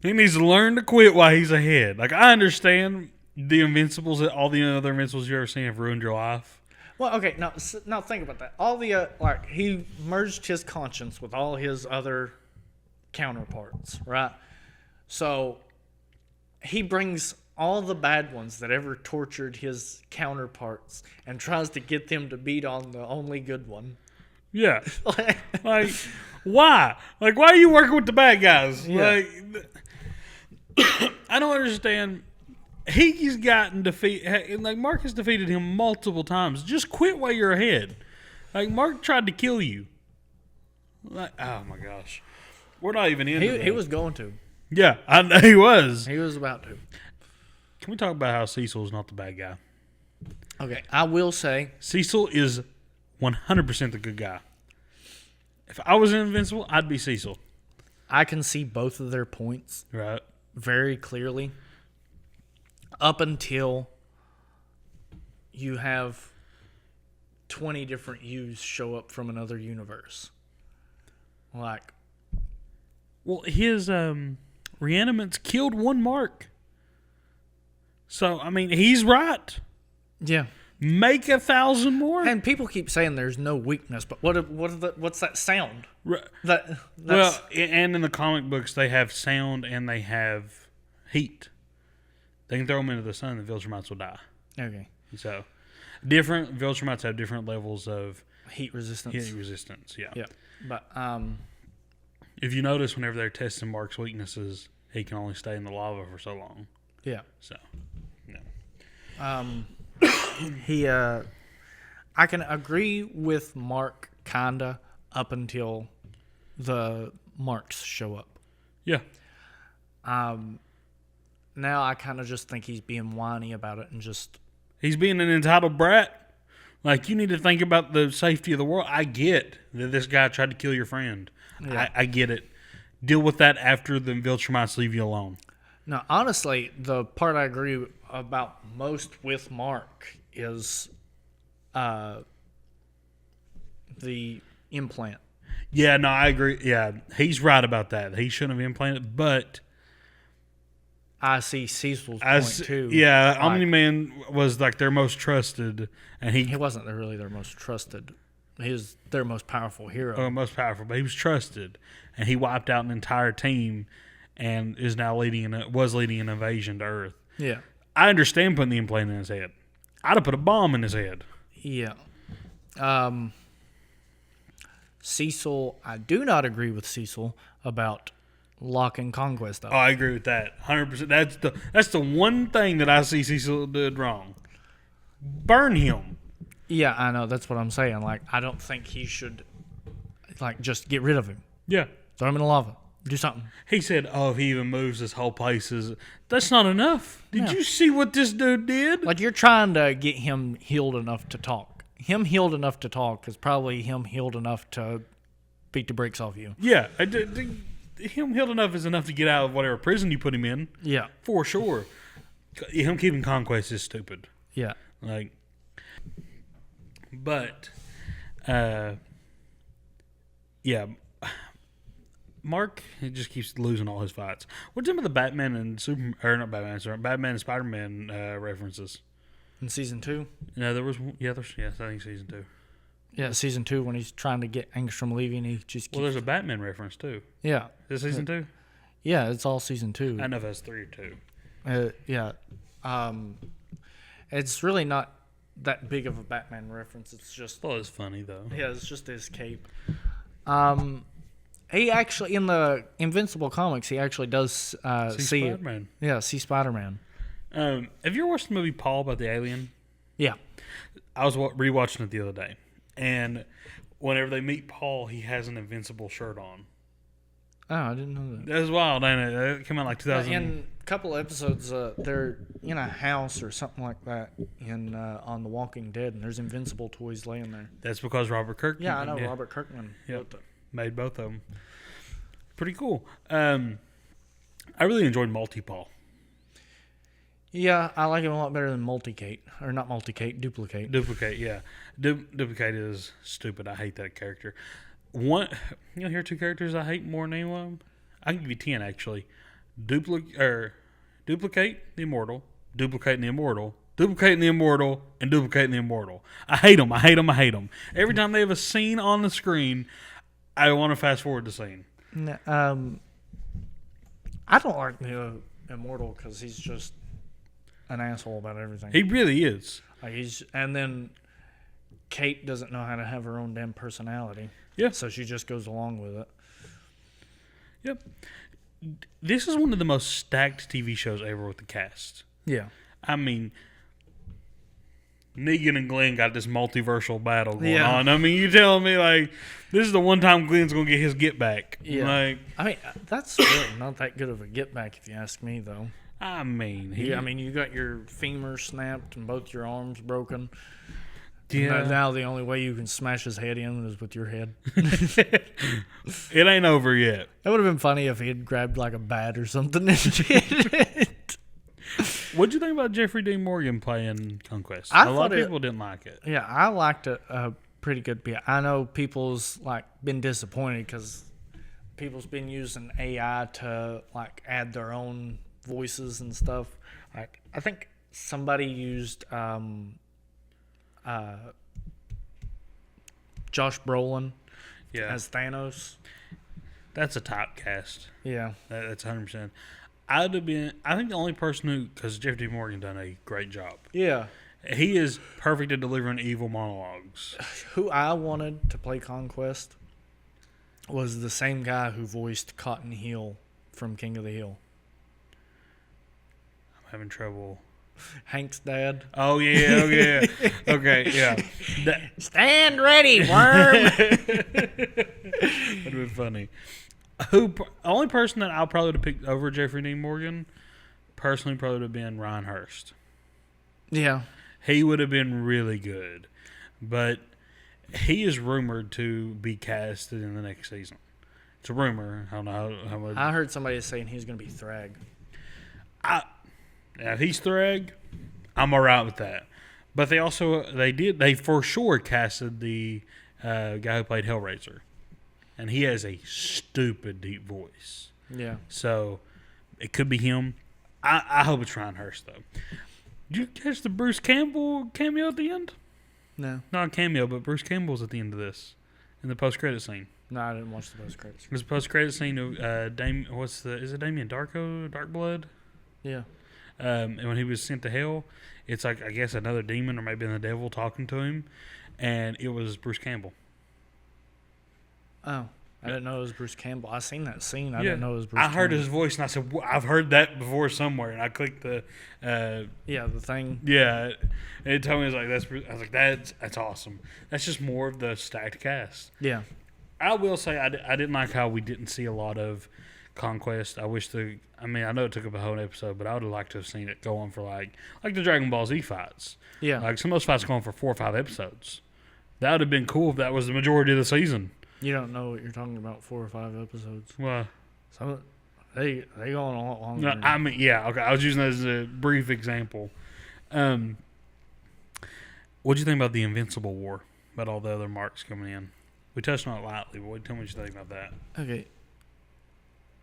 He needs to learn to quit while he's ahead. I understand the Invincibles, all the other Invincibles you've ever seen have ruined your life. Well, okay, now think about that. All the he merged his conscience with all his other counterparts, right? So he brings all the bad ones that ever tortured his counterparts and tries to get them to beat on the only good one. Yeah. Why? Why are you working with the bad guys? Yeah. I don't understand. He's gotten defeated. Mark has defeated him multiple times. Just quit while you're ahead. Mark tried to kill you. Oh my gosh, we're not even in. He was going to. Yeah, I know he was. He was about to. Can we talk about how Cecil is not the bad guy? Okay, I will say Cecil is 100% the good guy. If I was Invincible, I'd be Cecil. I can see both of their points right very clearly. Up until you have 20 different yous show up from another universe. Well, his reanimates killed one Mark. So, he's right. Yeah. Make 1,000 more. And people keep saying there's no weakness, but what's that sound? Right. That's, and in the comic books, they have sound and they have heat. They can throw them into the sun and the Viltrumites will die. Okay. So, Different Viltrumites have different levels of Heat resistance. heat resistance. Yeah. Yeah. But If you notice, whenever they're testing Mark's weaknesses, he can only stay in the lava for so long. yeah. So, no. I can agree with Mark kinda up until the Marks show up. Yeah. Now I kind of just think he's being whiny about it and just He's being an entitled brat. Like, you need to think about the safety of the world. I get that this guy tried to kill your friend. Yeah. I get it. Deal with that after the Viltrumites leave you alone. now. Honestly, the part I agree about most with Mark is the implant. Yeah, no, I agree. Yeah, he's right about that. He shouldn't have implanted, but I see Cecil's point too. yeah, Like, Omni-Man was like their most trusted, and he wasn't really their most trusted. He was their most powerful hero. most powerful, but he was trusted, and he wiped out an entire team, and is now was leading an invasion to Earth. Yeah. I understand putting the implant in his head. I'd have put a bomb in his head. Yeah. Cecil, I do not agree with Cecil about Locke and Conquest Oh, though. I agree with that, 100%. That's the one thing that I see Cecil did wrong. Burn him. Yeah, I know. That's what I'm saying. Like, I don't think he should, like, just get rid of him. Yeah. Throw him in the lava. Do something. He said, "Oh, if he even moves, this whole place is." That's not enough. Did Yeah. you see what this dude did? Like, you're trying to get him healed enough to talk. Him healed enough to talk is probably him healed enough to beat the brakes off you. Yeah, him healed enough is enough to get out of whatever prison you put him in, Yeah. for sure. Him keeping Conquest is stupid. Yeah. Like, but, yeah, Mark, he just keeps losing all his fights. What's some of the Batman and Batman and Spider-Man references? In season 2? No, there was I think season 2. Yeah, season 2 when he's trying to get Angstrom leaving, he just keeps... Well, there's a Batman reference too. Yeah. Is this season 2? Yeah, it's all season 2. I don't know if that's 3 or 2. Yeah. It's really not that big of a Batman reference. It's just... Well, it's funny though. Yeah, it's just his cape. He actually, in the Invincible comics, he actually does see Spider-Man. Yeah, see Spider-Man. Have you ever watched the movie Paul about the alien? Yeah. I was rewatching it the other day, and whenever they meet Paul, he has an Invincible shirt on. Oh, I didn't know that. That was wild, ain't it? It came out like 2000. In a couple of episodes, they're in a house or something like that on The Walking Dead, and there's Invincible toys laying there. That's because Robert Kirkman. Yeah, I know. Robert Kirkman wrote them. Made both of them. Pretty cool. I really enjoyed Multi-Paul. Yeah, I like him a lot better than Multicate. Or not Multicate, Duplicate. Duplicate, yeah. Duplicate is stupid. I hate that character. Here are 2 characters I hate more than any of them. I can give you 10 actually. Duplicate the Immortal, Duplicate the Immortal, Duplicate the Immortal, and Duplicate the Immortal. I hate them. I hate them. I hate them. Every time they have a scene on the screen, I want to fast forward the scene. I don't like the Immortal because he's just an asshole about everything. He really is. And then Kate doesn't know how to have her own damn personality. Yeah. So she just goes along with it. Yep. This is one of the most stacked TV shows ever with the cast. Yeah. I mean, Negan and Glenn got this multiversal battle going on. I mean, you telling me, like, this is the one time Glenn's going to get his get back. Yeah. Like, I mean, that's really not that good of a get back if you ask me, though. I mean, you got your femur snapped and both your arms broken. Yeah. Now the only way you can smash his head in is with your head. It ain't over yet. That would have been funny if he had grabbed like a bat or something and did it. What'd you think about Jeffrey Dean Morgan playing Conquest? A lot of people didn't like it. Yeah, I liked it a pretty good bit. I know people's been disappointed because people's been using AI to add their own voices and stuff. I think somebody used Josh Brolin as Thanos. That's a typecast. Yeah, That's 100%. I think the only person because Jeff D. Morgan done a great job. Yeah. He is perfect at delivering evil monologues. Who I wanted to play Conquest was the same guy who voiced Cotton Hill from King of the Hill. I'm having trouble. Hank's dad. Oh yeah. Okay, yeah. Stand ready, worm. That'd be funny. Only person that I probably would have picked over Jeffrey Dean Morgan, personally, probably would have been Ryan Hurst. Yeah. He would have been really good, but he is rumored to be casted in the next season. It's a rumor. I don't know how much. I heard somebody saying he's going to be Thrag. If he's Thrag, I'm alright with that. But they for sure casted the guy who played Hellraiser, and he has a stupid deep voice. Yeah. So it could be him. I hope it's Ryan Hurst though. Did you catch the Bruce Campbell cameo at the end? No. Not a cameo, but Bruce Campbell's at the end of this in the post-credit scene. No, I didn't watch the post credits. There's a post-credit scene of is it Damien Darkblood? Yeah. And when he was sent to hell, it's like, I guess, another demon or maybe the devil talking to him, and it was Bruce Campbell. Oh, I didn't know it was Bruce Campbell. I seen that scene. I didn't know it was Bruce I heard Campbell. his voice, and I said, I've heard that before somewhere, and I clicked the... the thing. Yeah, it told me, I was like, that's awesome. That's just more of the stacked cast. Yeah. I will say I didn't like how we didn't see a lot of Conquest. I know it took up a whole episode, but I would have liked to have seen it go on for like the Dragon Ball Z fights. Yeah. Like some of those fights go on for 4 or 5 episodes. That would have been cool if that was the majority of the season. You don't know what you're talking about. 4 or 5 episodes. Well, Some they go on a lot longer. no, I mean, yeah, okay. I was using that as a brief example. What do you think about the Invincible War? About all the other marks coming in? We touched on it lightly, but tell me what you think about that. Okay.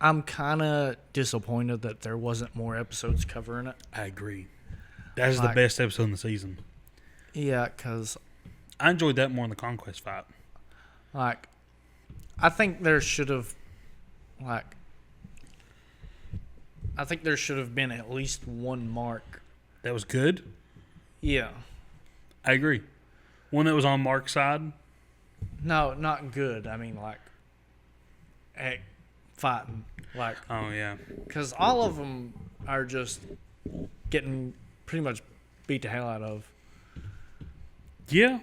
I'm kind of disappointed that there wasn't more episodes covering it. I agree. That is the best episode in the season. Yeah, because... I enjoyed that more in the Conquest fight. Like, I think there should have... I think there should have been at least one mark. That was good? Yeah. I agree. One that was on Mark's side? No, not good. I mean, fighting. Oh, yeah. Because all of them are just getting pretty much beat the hell out of. Yeah.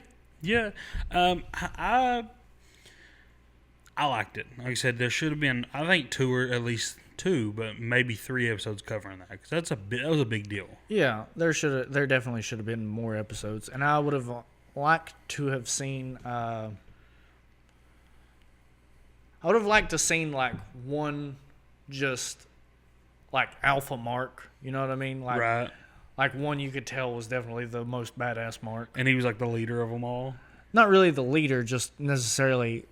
I liked it. Like I said, there should have been, I think 2 or at least 2, but maybe 3 episodes covering that, because that was a big deal. Yeah, there definitely should have been more episodes, and I would have liked to have seen. I would have liked to seen one, just alpha mark. You know what I mean? Right. Like one you could tell was definitely the most badass mark. And he was the leader of them all. Not really the leader, just necessarily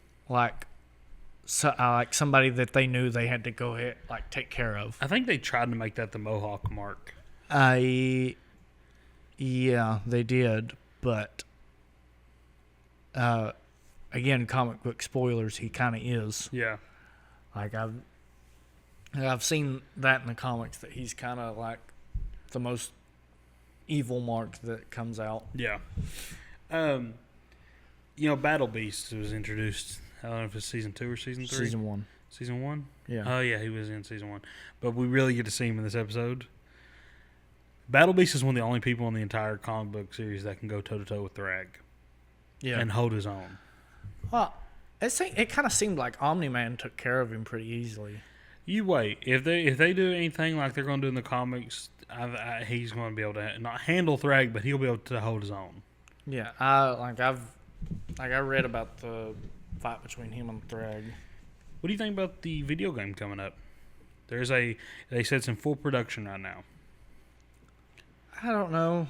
somebody that they knew they had to go ahead take care of. I think they tried to make that the Mohawk mark. Yeah, they did, but again, comic book spoilers, he kind of is. Yeah. I've seen that in the comics, that he's kind of the most evil mark that comes out. Yeah. Battle Beast was introduced. I don't know if it's season 2 or season 3. Season 1. Season 1? Yeah. Oh, yeah, he was in season 1. But we really get to see him in this episode. Battle Beast is one of the only people in the entire comic book series that can go toe-to-toe with Thrag. Yeah. And hold his own. Well, it kind of seemed like Omni-Man took care of him pretty easily. You wait. If they do anything like they're going to do in the comics, he's going to be able to not handle Thrag, but he'll be able to hold his own. Yeah, I read about the fight between him and Thrag. What do you think about the video game coming up? They said it's in full production right now. I don't know.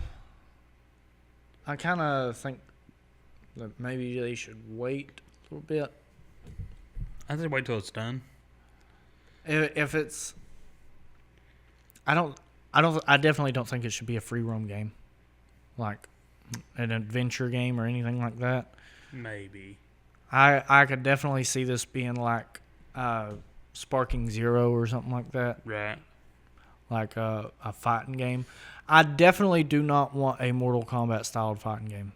I kind of think that maybe they should wait a little bit. I think wait till it's done. If it's, I definitely don't think it should be a free roam game, like an adventure game or anything like that. Maybe. I could definitely see this being Sparking Zero or something like that. Right. Like a fighting game. I definitely do not want a Mortal Kombat styled fighting game.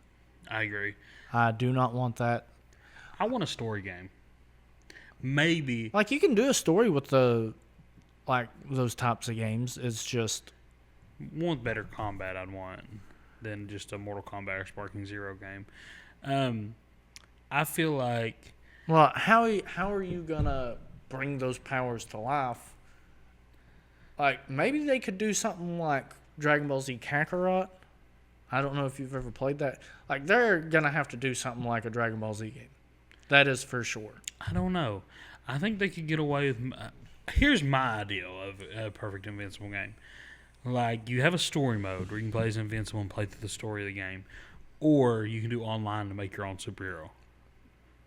I agree. I do not want that. I want a story game. Maybe. Like, you can do a story with those types of games. It's just... One better combat I'd want than just a Mortal Kombat or Sparking Zero game. I feel like... Well, how are you going to bring those powers to life? Like, maybe they could do something like Dragon Ball Z Kakarot. I don't know if you've ever played that. Like, they're going to have to do something like a Dragon Ball Z game. That is for sure. I don't know. I think they could get away with... Here's my idea of a perfect Invincible game. Like, you have a story mode where you can play as Invincible and play through the story of the game. Or you can do online to make your own superhero.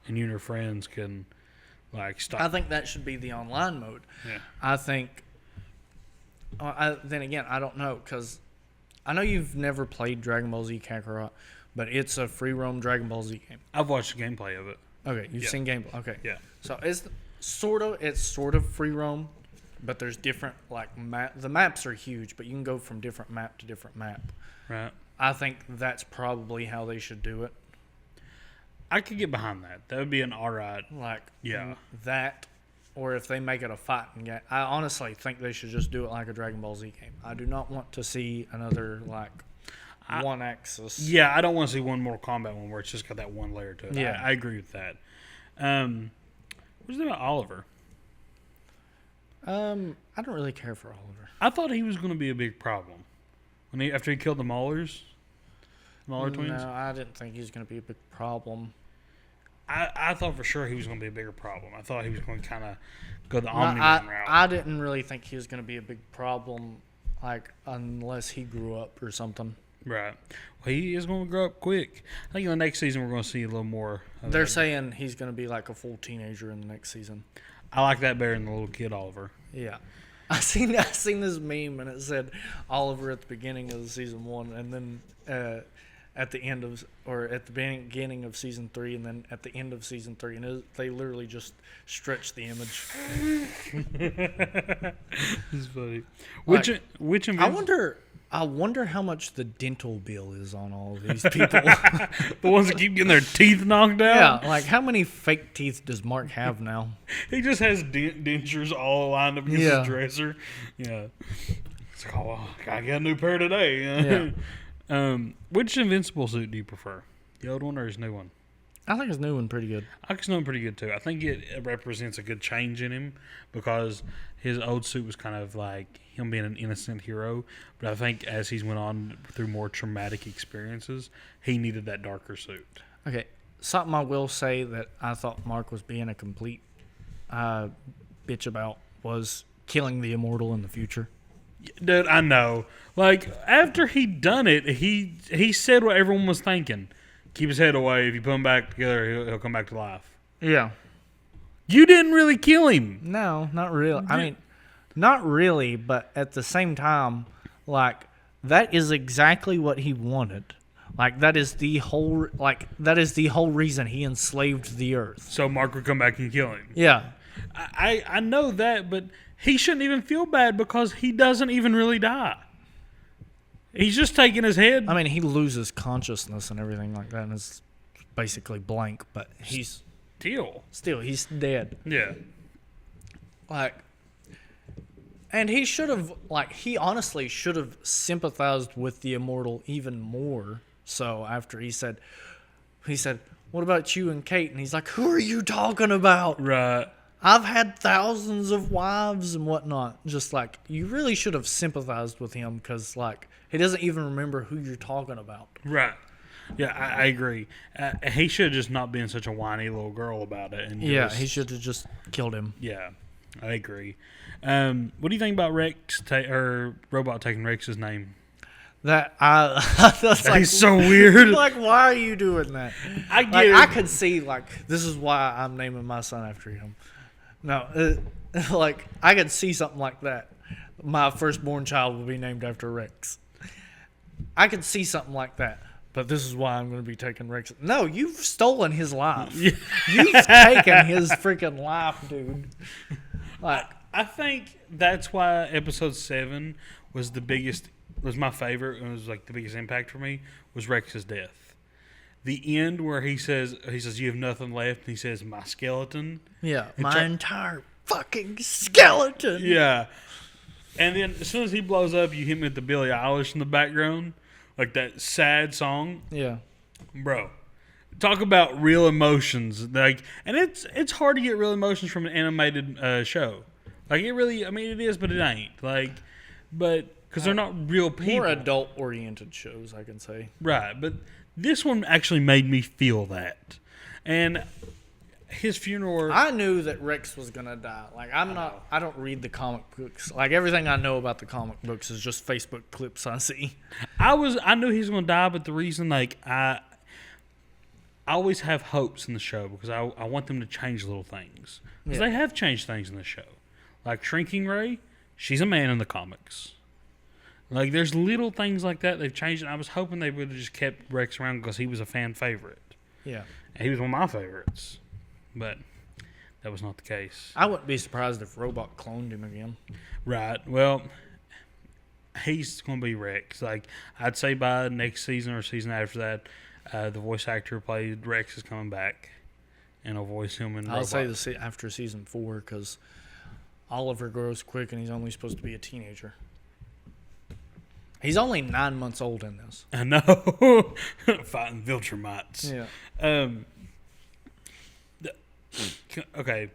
And you and your friends can, like, stop. I think that should be the online mode. Yeah. I think... then again, I don't know, because I know you've never played Dragon Ball Z Kakarot, but it's a free roam Dragon Ball Z game. I've watched the gameplay of it. Okay, you've seen gameplay. Okay. Yeah. So it's sort of free roam, but there's different, like, the maps are huge, but you can go from different map to different map. Right. I think that's probably how they should do it. I could get behind that. That would be an alright. Like, yeah. That, or if they make it a fighting game. I honestly think they should just do it like a Dragon Ball Z game. I do not want to see another, like, one axis. Yeah, I don't want to see one Mortal Kombat one where it's just got that one layer to it. Yeah. I agree with that. What's it about Oliver? I don't really care for Oliver. I thought he was going to be a big problem after he killed the Mauler twins. No, I didn't think he was going to be a big problem. I thought for sure he was going to be a bigger problem. I thought he was going to kind of go the Omni-Man route. I didn't really think he was going to be a big problem, like, unless he grew up or something. Right. Well, he is going to grow up quick. I think in the next season we're going to see a little more. They're saying he's going to be like a full teenager in the next season. I like that better than the little kid Oliver. Yeah. I seen this meme and it said Oliver at the beginning of season 1 and then at the end of, or at the beginning of season 3 and then at the end of season 3, and they literally just stretched the image. It's funny. Which I wonder how much the dental bill is on all of these people. The ones that keep getting their teeth knocked out? Yeah, like how many fake teeth does Mark have now? He just has dentures all lined up against his dresser. Yeah. It's like, oh, I got a new pair today. Yeah. Which Invincible suit do you prefer? The old one or his new one? I think his new one pretty good. I think his new one pretty good too. I think it represents a good change in him because his old suit was kind of like him being an innocent hero. But I think as he's went on through more traumatic experiences, he needed that darker suit. Okay, something I will say that I thought Mark was being a complete bitch about was killing the Immortal in the future. Dude, I know. Like, after he'd done it, he said what everyone was thinking. Keep his head away. If you put him back together, he'll come back to life. Yeah. You didn't really kill him. No, not really. I mean, not really, but at the same time, like, that is exactly what he wanted. Like, that is the whole reason he enslaved the earth. So Mark would come back and kill him. Yeah. I know that, but he shouldn't even feel bad because he doesn't even really die. He's just taking his head. I mean, he loses consciousness and everything like that, and is basically blank, but he's... Still, he's dead. Yeah. Like... And he should have, like, he honestly should have sympathized with the Immortal even more. So after he said, what about you and Kate? And he's like, who are you talking about? Right. I've had thousands of wives and whatnot. Just like, you really should have sympathized with him because, like, he doesn't even remember who you're talking about. Right. Yeah, I agree. He should have just not been such a whiny little girl about it. And he should have just killed him. Yeah, I agree. What do you think about Rex or Robot taking Rex's name? That's like, so weird. Like, why are you doing that? I get it. I could see, like, this is why I'm naming my son after him. No, like, I could see something like that. My firstborn child will be named after Rex. I could see something like that. But this is why I'm going to be taking Rex. No, you've stolen his life. Yeah. You've taken his freaking life, dude. Like, I think that's why episode 7 was the biggest was my favorite, and it was like the biggest impact for me, was Rex's death. The end where he says you have nothing left, and he says my skeleton. Yeah, my entire fucking skeleton. Yeah. And then as soon as he blows up, you hit me with the Billie Eilish in the background, like that sad song. Yeah, bro. Talk about real emotions, like, and it's hard to get real emotions from an animated show. Like it really, I mean, it is, but it ain't. Like, but because they're not real people. More adult-oriented shows, I can say. Right, but this one actually made me feel that, and his funeral. I knew that Rex was gonna die. Like I don't read the comic books. Like everything I know about the comic books is just Facebook clips I see. I knew he was gonna die, but the reason, like, I always have hopes in the show because I want them to change little things. Because they have changed things in the show. Like Shrinking Ray, she's a man in the comics. Like, there's little things like that they've changed, and I was hoping they would have just kept Rex around because he was a fan favorite. Yeah. And he was one of my favorites. But that was not the case. I wouldn't be surprised if Robot cloned him again. Right. Well, he's going to be Rex. Like, I'd say by next season or season after that, the voice actor who played Rex is coming back, and I'll voice him in Robot. I'll say after season 4 because Oliver grows quick and he's only supposed to be a teenager. He's only 9 months old in this. I know. Fighting Viltrumites. Yeah. Okay.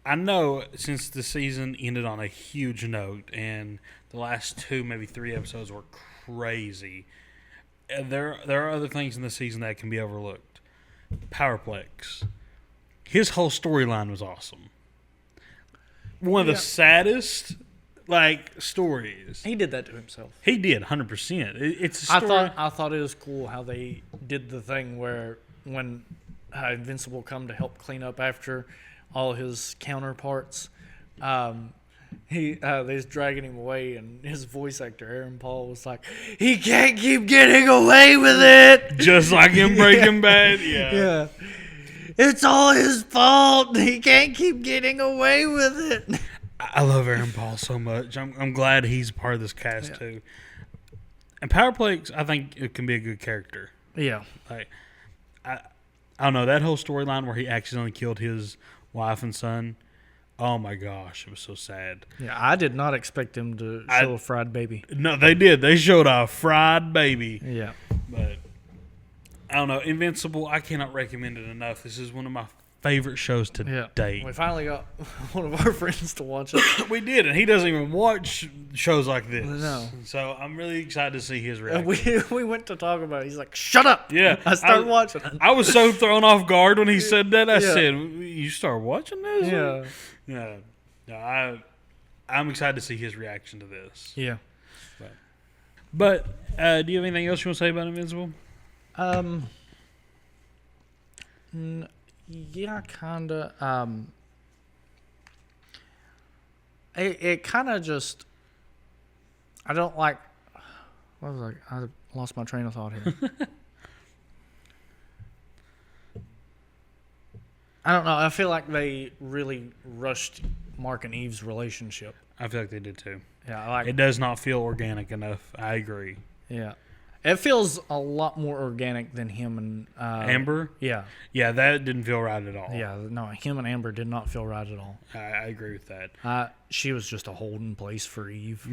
I know since the season ended on a huge note and the last 2, maybe 3 episodes were crazy, there are other things in the season that can be overlooked. Powerplex. His whole storyline was awesome. One of the saddest, like, stories. He did that to himself. He did, 100%. It's a story. I thought it was cool how they did the thing where when Invincible come to help clean up after all his counterparts, they was dragging him away, and his voice actor Aaron Paul was like, "He can't keep getting away with it," just like in Breaking Bad. Yeah. It's all his fault. He can't keep getting away with it. I love Aaron Paul so much. I'm glad he's part of this cast too. And Powerplex, I think it can be a good character. Yeah. Like, I don't know, that whole storyline where he accidentally killed his wife and son. Oh my gosh, it was so sad. Yeah, I did not expect him to show a fried baby. No, they did. They showed a fried baby. Yeah. But I don't know, Invincible, I cannot recommend it enough. This is one of my favorite shows to date. We finally got one of our friends to watch it. We did, and he doesn't even watch shows like this. No. So I'm really excited to see his reaction. We went to talk about it. He's like, "Shut up!" Yeah, I started watching it. I was so thrown off guard when he said that. I said, "You start watching this?" Yeah. No. I'm excited to see his reaction to this. Yeah. But do you have anything else you want to say about Invincible? Yeah, kinda. It kind of just. I don't like. What was I lost my train of thought here. I don't know. I feel like they really rushed Mark and Eve's relationship. I feel like they did too. Yeah, it does not feel organic enough. I agree. Yeah. It feels a lot more organic than him and Amber. Yeah, that didn't feel right at all. Yeah, no, him and Amber did not feel right at all. I agree with that. She was just a holding place for Eve.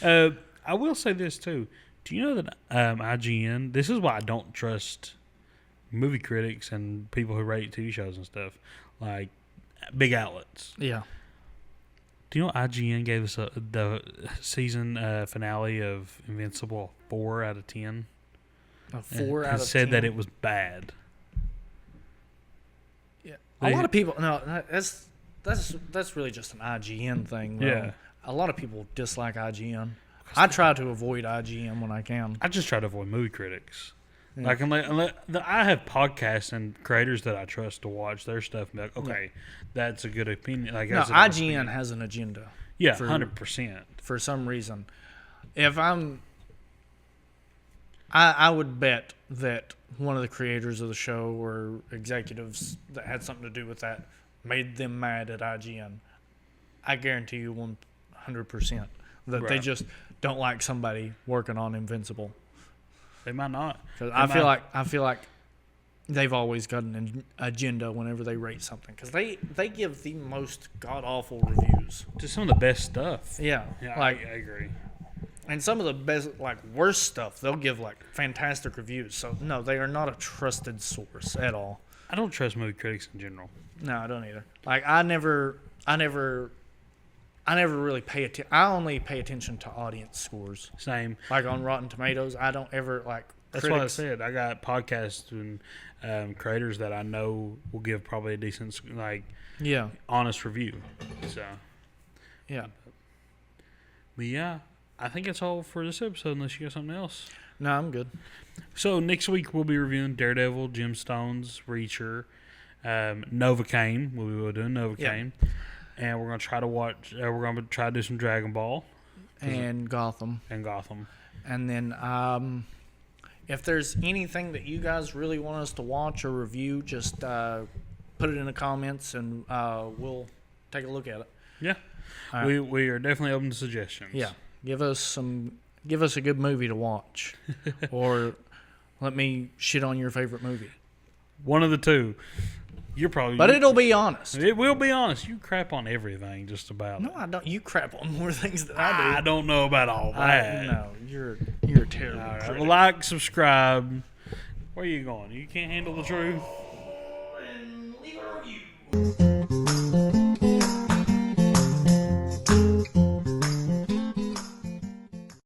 I will say this too. Do you know that IGN? This is why I don't trust movie critics and people who rate TV shows and stuff, like big outlets. Yeah. Do you know IGN gave us the season finale of Invincible a 4 out of 10? A 4 out of 10? Said that it was bad. Yeah. A lot of people... No, that's really just an IGN thing. Though. Yeah. A lot of people dislike IGN. I try to avoid IGN when I can. I just try to avoid movie critics. Yeah. Like, I have podcasts and creators that I trust to watch their stuff and be like, okay, that's a good opinion. Like, no, IGN has an agenda. Yeah, 100%. For some reason. If I would bet that one of the creators of the show or executives that had something to do with that made them mad at IGN. I guarantee you 100%. that they Right. just don't like somebody working on Invincible. They might not. 'Cause They I feel like they've always got an agenda whenever they rate something, because they give the most god awful reviews. just some of the best stuff. Yeah, Yeah, like I agree. and some of the best, like worst stuff, they'll give like fantastic reviews. So no, they are not a trusted source at all. I don't trust movie critics in general. No, I don't either. Like I never really pay attention. I only pay attention to audience scores. Same. Like on Rotten Tomatoes, I don't ever like. That's critics. what I said. I got podcasts and creators that I know will give probably a decent, like, Yeah, honest review. So, yeah. but yeah, I think that's all for this episode. Unless you got something else. No, I'm good. So next week we'll be reviewing Daredevil, Gemstones, Reacher, Novocaine. We'll be doing Novocaine, and we're gonna try to watch. We're gonna try to do some Dragon Ball And Gotham. and Gotham. And then if there's anything that you guys really want us to watch or review, just put it in the comments and we'll take a look at it. Yeah, All right. we are definitely open to suggestions. Yeah, give us a good movie to watch, or let me shit on your favorite movie. One of the two. You're probably. But it'll be honest. It will be honest. You crap on everything, just about. No, I don't. You crap on more things than I do. I don't know about all that. No, you're a terrible All right. critic. Well, like, subscribe. Where are you going? You can't handle the truth. And leave a review.